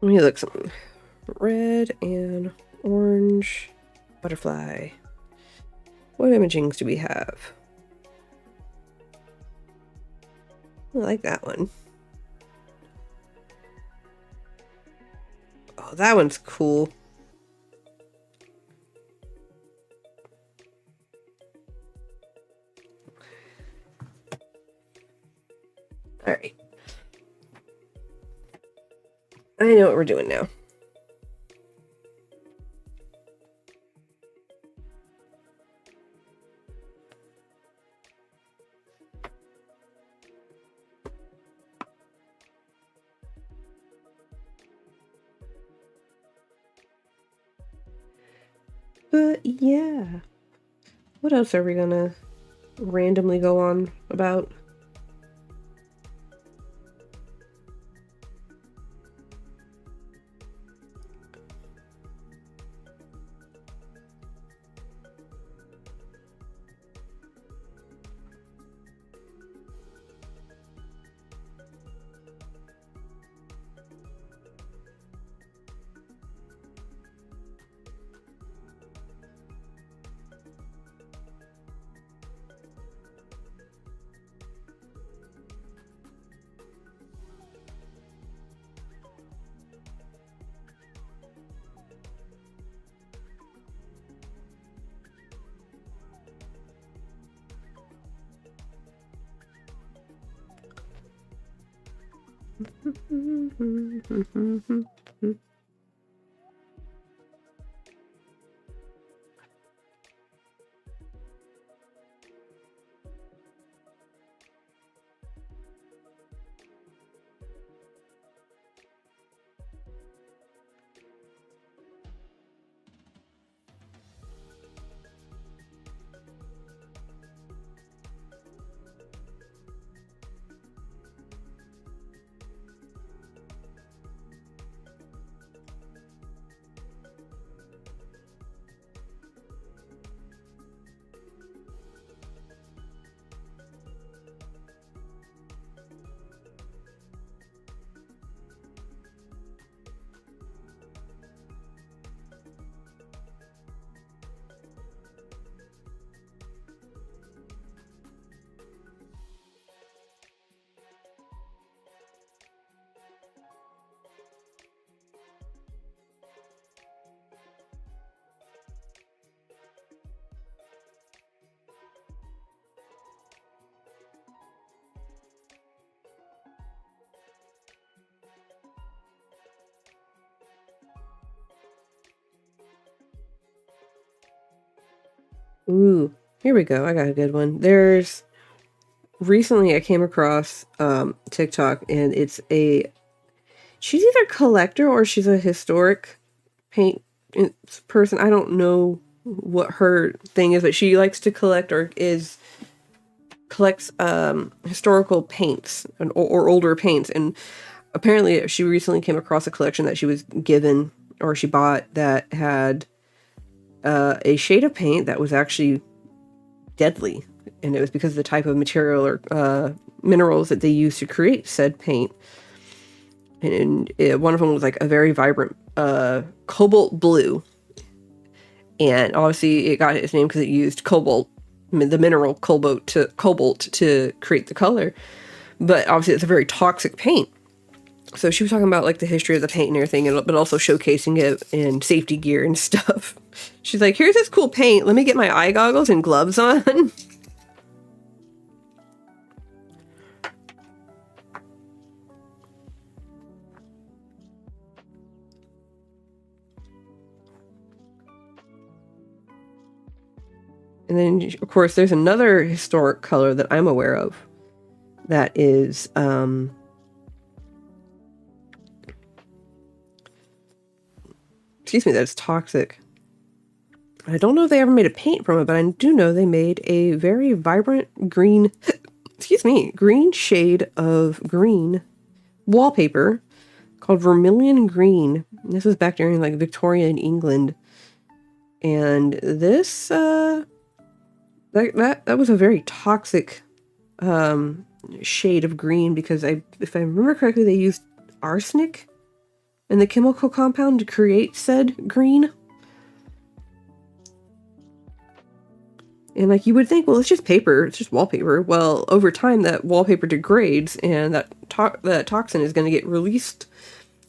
Let me look something. Red and orange butterfly. What imagings do we have? I like that one. Oh, that one's cool. All right. I know what we're doing now. But yeah. What else are we gonna randomly go on about? Ooh, here we go. I got a good one. Recently I came across TikTok, and she's either a collector or she's a historic paint person. I don't know what her thing is, but she likes to collect collects historical paints or older paints. And apparently she recently came across a collection that she was given or she bought that had a shade of paint that was actually deadly, and it was because of the type of material or minerals that they used to create said paint. And one of them was like a very vibrant cobalt blue, and obviously it got its name because it used cobalt, the mineral cobalt to create the color. But obviously it's a very toxic paint. So she was talking about like the history of the paint and everything, but also showcasing it in safety gear and stuff. She's like, here's this cool paint. Let me get my eye goggles and gloves on. And then, of course, there's another historic color that I'm aware of that is excuse me, that's toxic. I don't know if they ever made a paint from it, but I do know they made a very vibrant green, excuse me, green shade of green wallpaper called vermilion green. This was back during like Victorian England. And this, that was a very toxic shade of green because if I remember correctly, they used arsenic in the chemical compound to create said green. And like you would think, well, it's just paper, it's just wallpaper. Well, over time, that wallpaper degrades, and that toxin is going to get released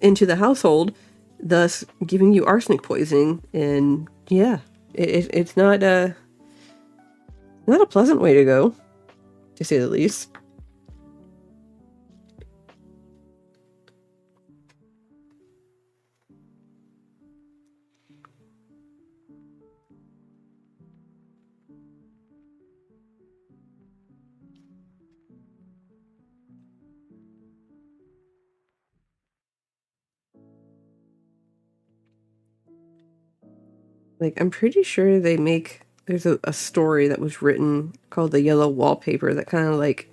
into the household, thus giving you arsenic poisoning. And yeah, it's not a pleasant way to go, to say the least. Like, I'm pretty sure there's a story that was written called The Yellow Wallpaper that kind of like,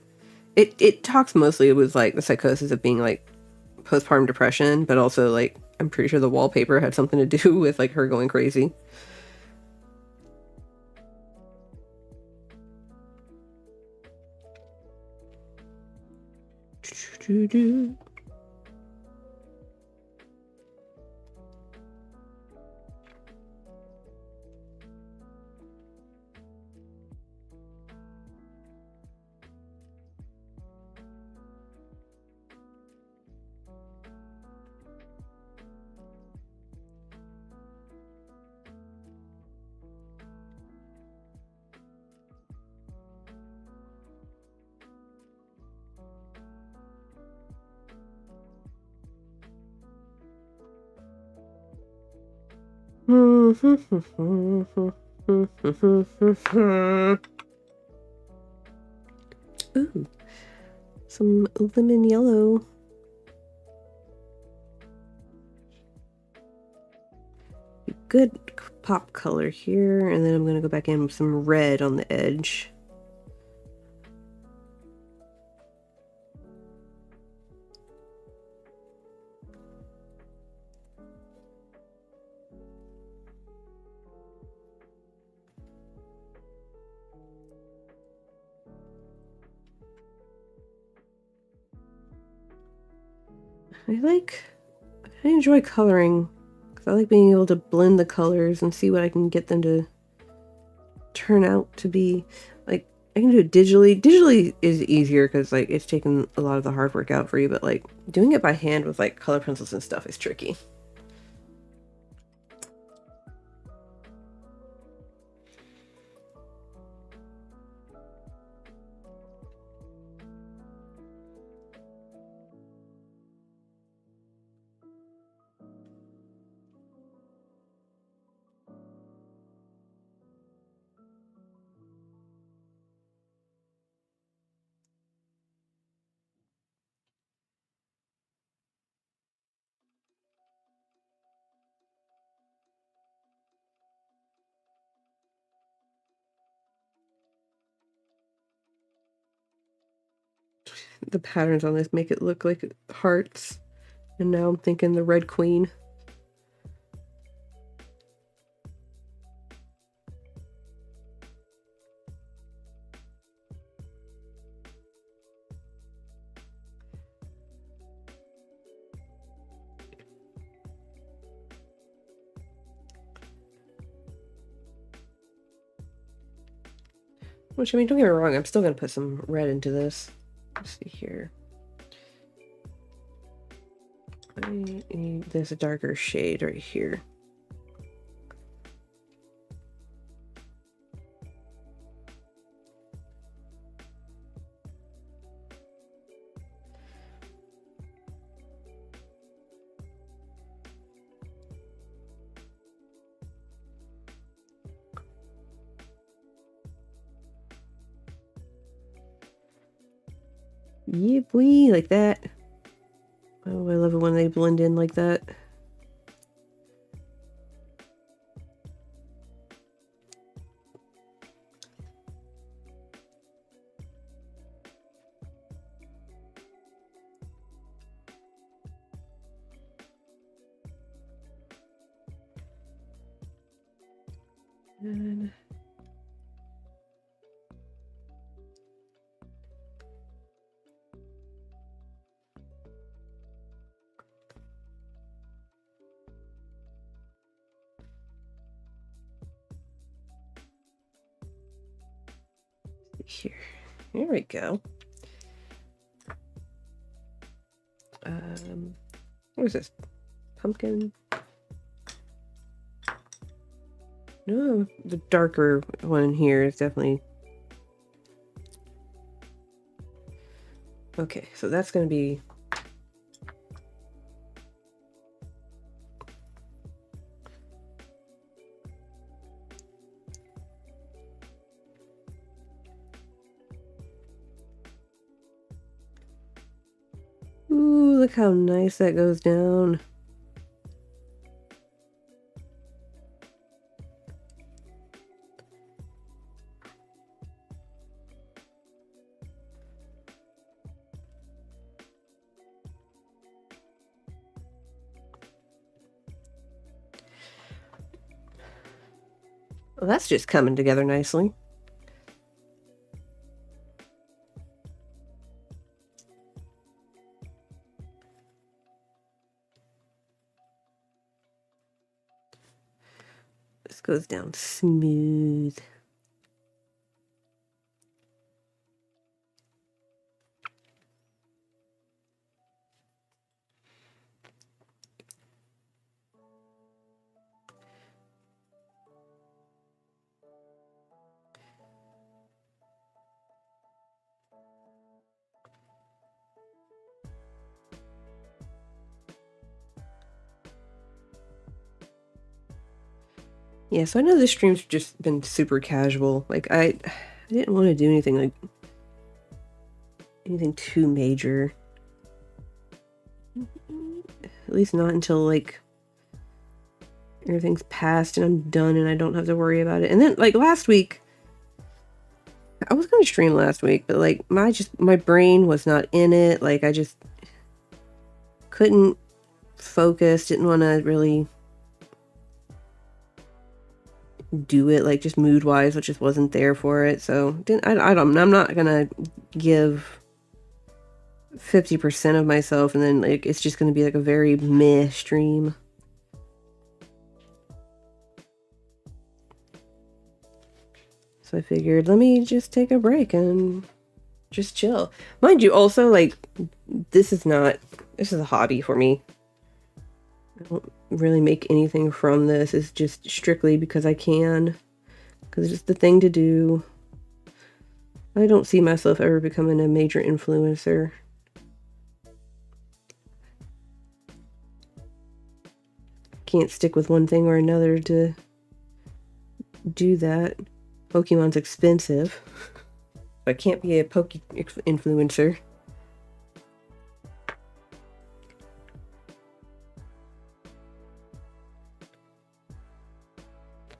it talks mostly with like the psychosis of being like postpartum depression, but also like, I'm pretty sure the wallpaper had something to do with like her going crazy. Ooh, some lemon yellow. Good pop color here, and then I'm going to go back in with some red on the edge. I enjoy coloring because I like being able to blend the colors and see what I can get them to turn out to be. Like, I can do it digitally. Digitally is easier because like it's taken a lot of the hard work out for you, but like doing it by hand with like color pencils and stuff is tricky. The patterns on this make it look like hearts, and now I'm thinking the Red Queen. Which, I mean, don't get me wrong, I'm still going to put some red into this. Let's see here. There's a darker shade right here. Yeah, boy, like that. Oh, I love it when they blend in like that. And here. There we go. What is this? Pumpkin? No, the darker one here is definitely... Okay, so that's going to be... Ooh, look how nice that goes down. Well, that's just coming together nicely. This goes down smooth. Yeah, so I know this stream's just been super casual. Like, I didn't want to do anything like... anything too major. At least not until, like, everything's passed and I'm done and I don't have to worry about it. And then, like, last week... I was going to stream last week, but, like, my brain was not in it. Like, I just couldn't focus, didn't want to really do it, like, just mood-wise, which just wasn't there for it. So, I'm not gonna give 50% of myself and then, like, it's just gonna be, like, a very meh stream. So I figured, let me just take a break and just chill. Mind you, also, like, this is a hobby for me. I don't really make anything from this. It's just strictly because I can. Because it's just the thing to do. I don't see myself ever becoming a major influencer. Can't stick with one thing or another to do that. Pokemon's expensive. I can't be a Poke influencer.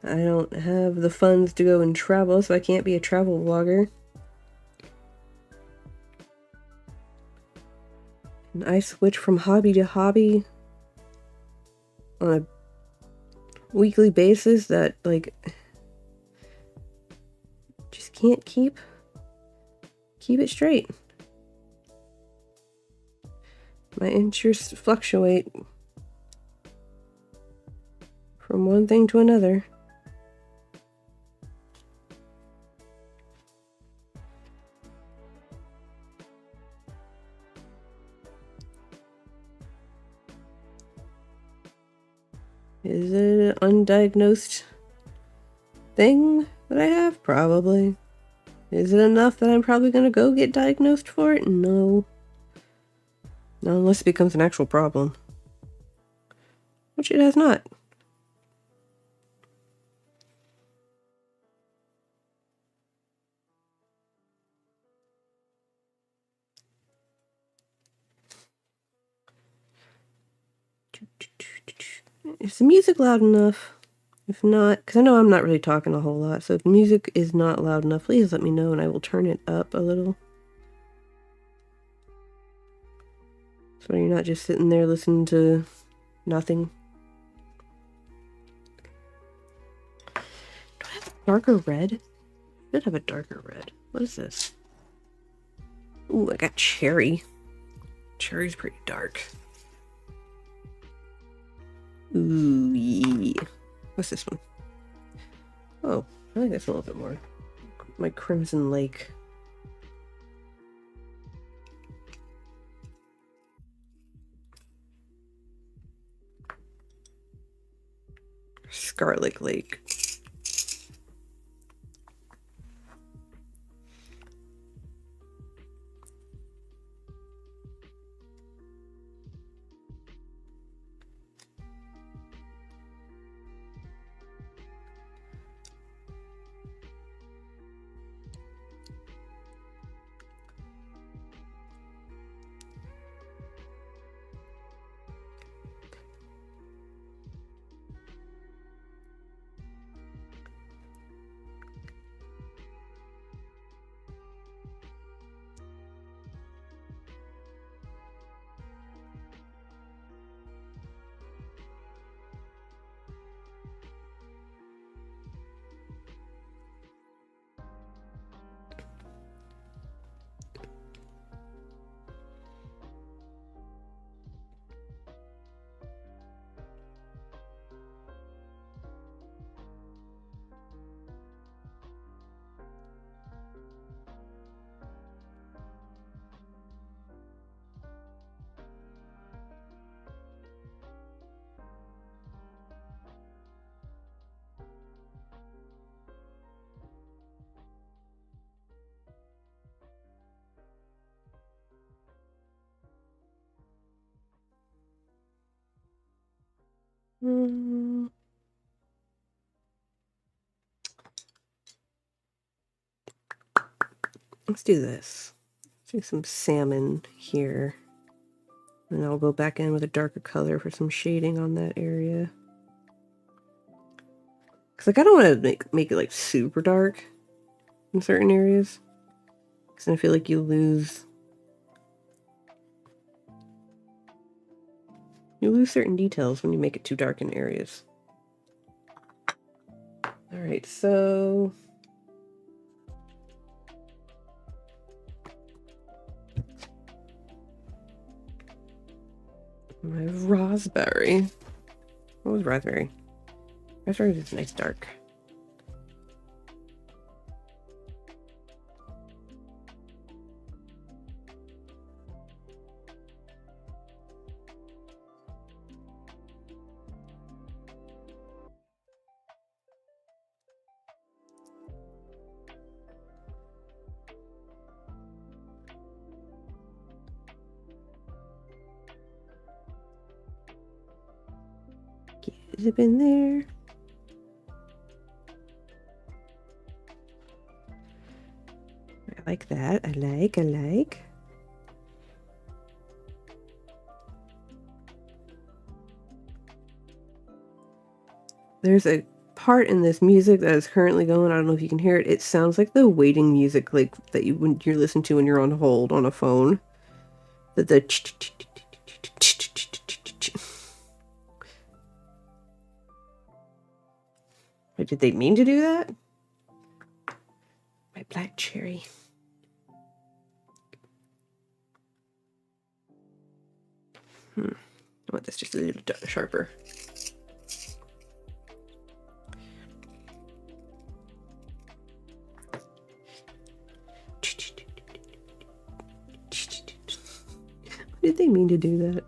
I don't have the funds to go and travel, so I can't be a travel vlogger. And I switch from hobby to hobby on a weekly basis that, like, just can't keep it straight. My interests fluctuate from one thing to another. Is it an undiagnosed thing that I have? Probably. Is it enough that I'm probably gonna go get diagnosed for it? No. Not unless it becomes an actual problem. Which it has not. Is the music loud enough? If not, because I know I'm not really talking a whole lot, so if music is not loud enough, please let me know and I will turn it up a little. So you're not just sitting there listening to nothing. Do I have a darker red? I did have a darker red. What is this? Ooh, I got cherry. Cherry's pretty dark. Ooh, yeah. What's this one? Oh, I like this a little bit more. My Crimson Lake. Scarlet Lake. Let's do this. Let's do some salmon here. And I'll go back in with a darker color for some shading on that area. Because like, I don't want to make it like super dark in certain areas. Because I feel like you lose certain details when you make it too dark in areas. Alright, so my raspberry. What was raspberry? Raspberry is nice dark. Zip in there. I like that. I like. There's a part in this music that is currently going. I don't know if you can hear it. It sounds like the waiting music, like that when you're listening to when you're on hold on a phone. The did they mean to do that? My black cherry. I want this just a little sharper. Did they mean to do that?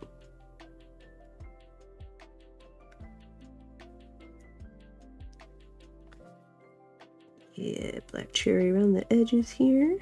Yeah, black cherry around the edges here.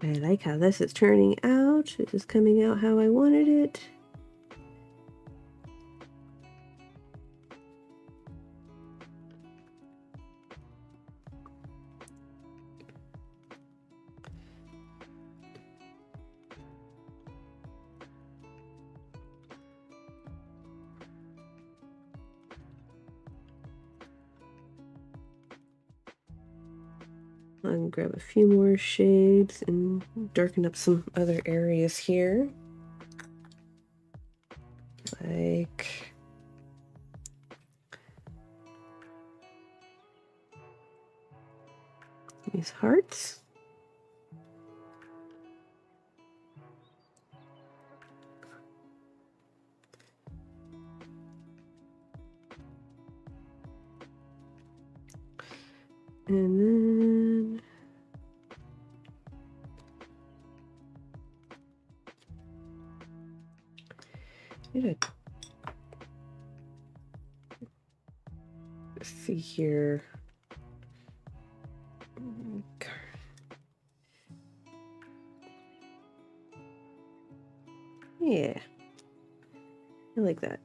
I like how this is turning out. This is coming out how I wanted it. I'm gonna grab a few more shades and darken up some other areas here. Like these hearts. And then let's see here. Yeah, I like that.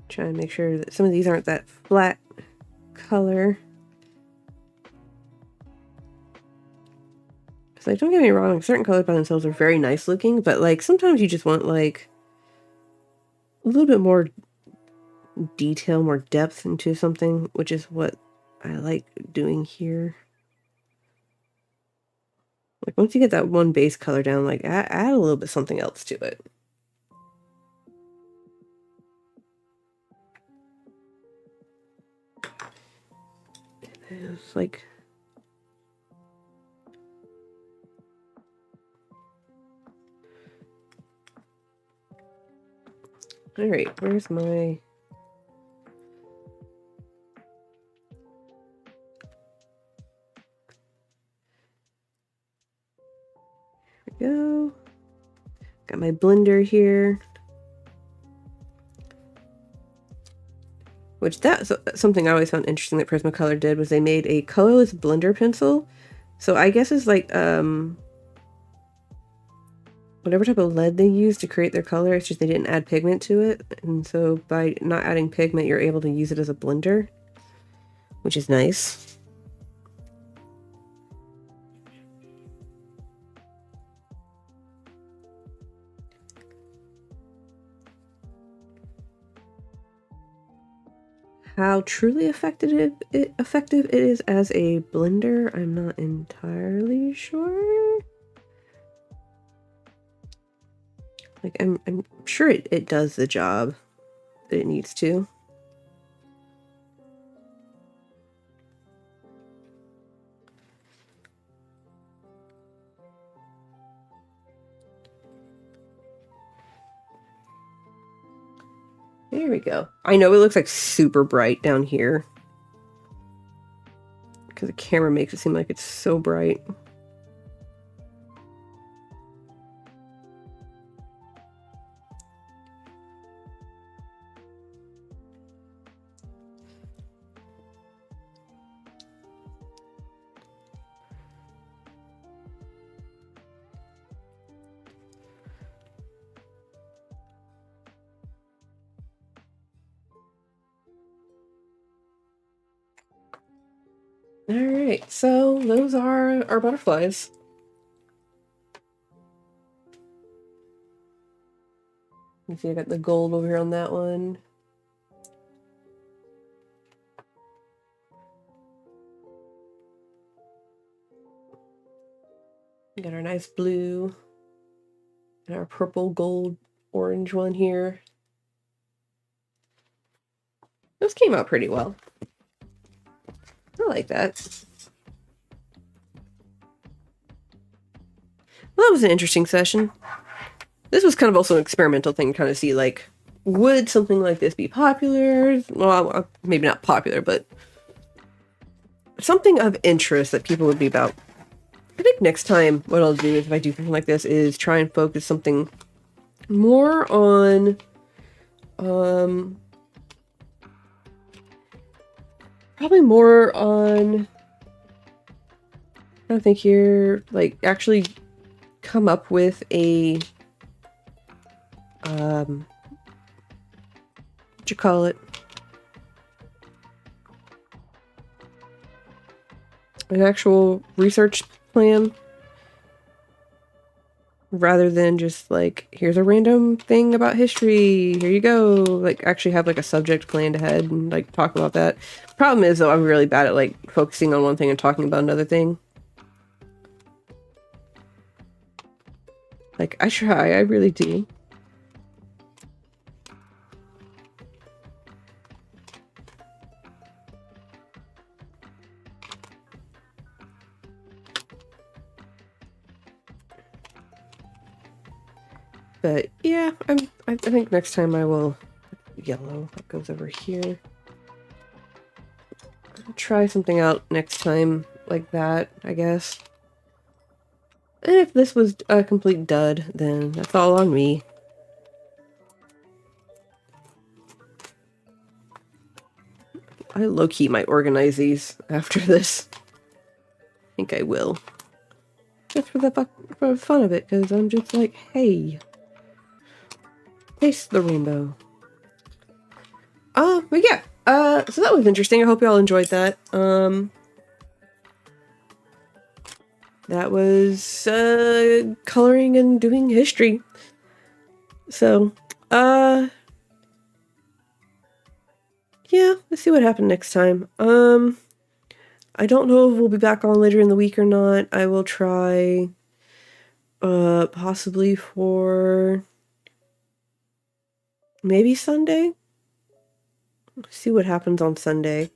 Try and make sure that some of these aren't that flat color. Because, like, don't get me wrong, certain colors by themselves are very nice looking, but, like, sometimes you just want, like, a little bit more detail, more depth into something, which is what I like doing here. Like, once you get that one base color down, like, add a little bit something else to it. It's like... Alright, where's my... There we go. Got my blender here. Which that's something I always found interesting that Prismacolor did, was they made a colorless blender pencil. So I guess it's like whatever type of lead they use to create their color, it's just they didn't add pigment to it. And so by not adding pigment, you're able to use it as a blender, which is nice. How truly effective it is as a blender, I'm not entirely sure. Like, I'm sure it does the job that it needs to. There we go. I know it looks like super bright down here, because the camera makes it seem like it's so bright. Alright, so those are our butterflies. You see I got the gold over here on that one. We got our nice blue and our purple, gold, orange one here. Those came out pretty well. I like that. Well, that was an interesting session. This was kind of also an experimental thing to kind of see, like, would something like this be popular? Well, maybe not popular, but something of interest that people would be about. I think next time what I'll do is, if I do something like this, is try and focus something more on probably more on, I think here, like, actually come up with a what you call it, an actual research plan, rather than just like, here's a random thing about history, here you go. Like, actually have like a subject planned ahead and like talk about that. Problem is though, I'm really bad at like focusing on one thing and talking about another thing. Like, I try, I really do. But yeah, I think next time I will, yellow, that goes over here. I'll try something out next time like that, I guess. And if this was a complete dud, then that's all on me. I low-key might organize these after this. I think I will. Just for the fun of it, because I'm just like, hey. Taste the rainbow. But yeah. So that was interesting. I hope y'all enjoyed that. That was, coloring and doing history. So, yeah, let's see what happened next time. I don't know if we'll be back on later in the week or not. I will try, possibly for maybe Sunday. See what happens on Sunday.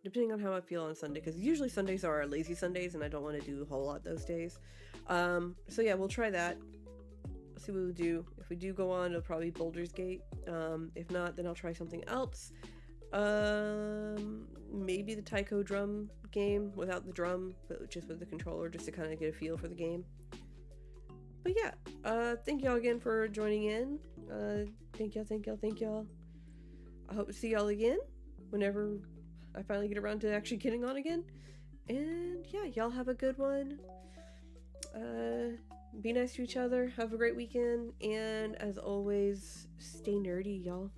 Depending on how I feel on Sunday, because usually Sundays are our lazy Sundays, and I don't want to do a whole lot those days. So yeah, we'll try that. See what we do. If we do go on, it'll probably be Baldur's Gate. If not, then I'll try something else. Maybe the taiko drum game without the drum, but just with the controller, just to kind of get a feel for the game. But yeah, thank y'all again for joining in. Thank y'all. I hope to see y'all again whenever I finally get around to actually getting on again. And yeah, y'all have a good one. Be nice to each other. Have a great weekend. And as always, stay nerdy, y'all.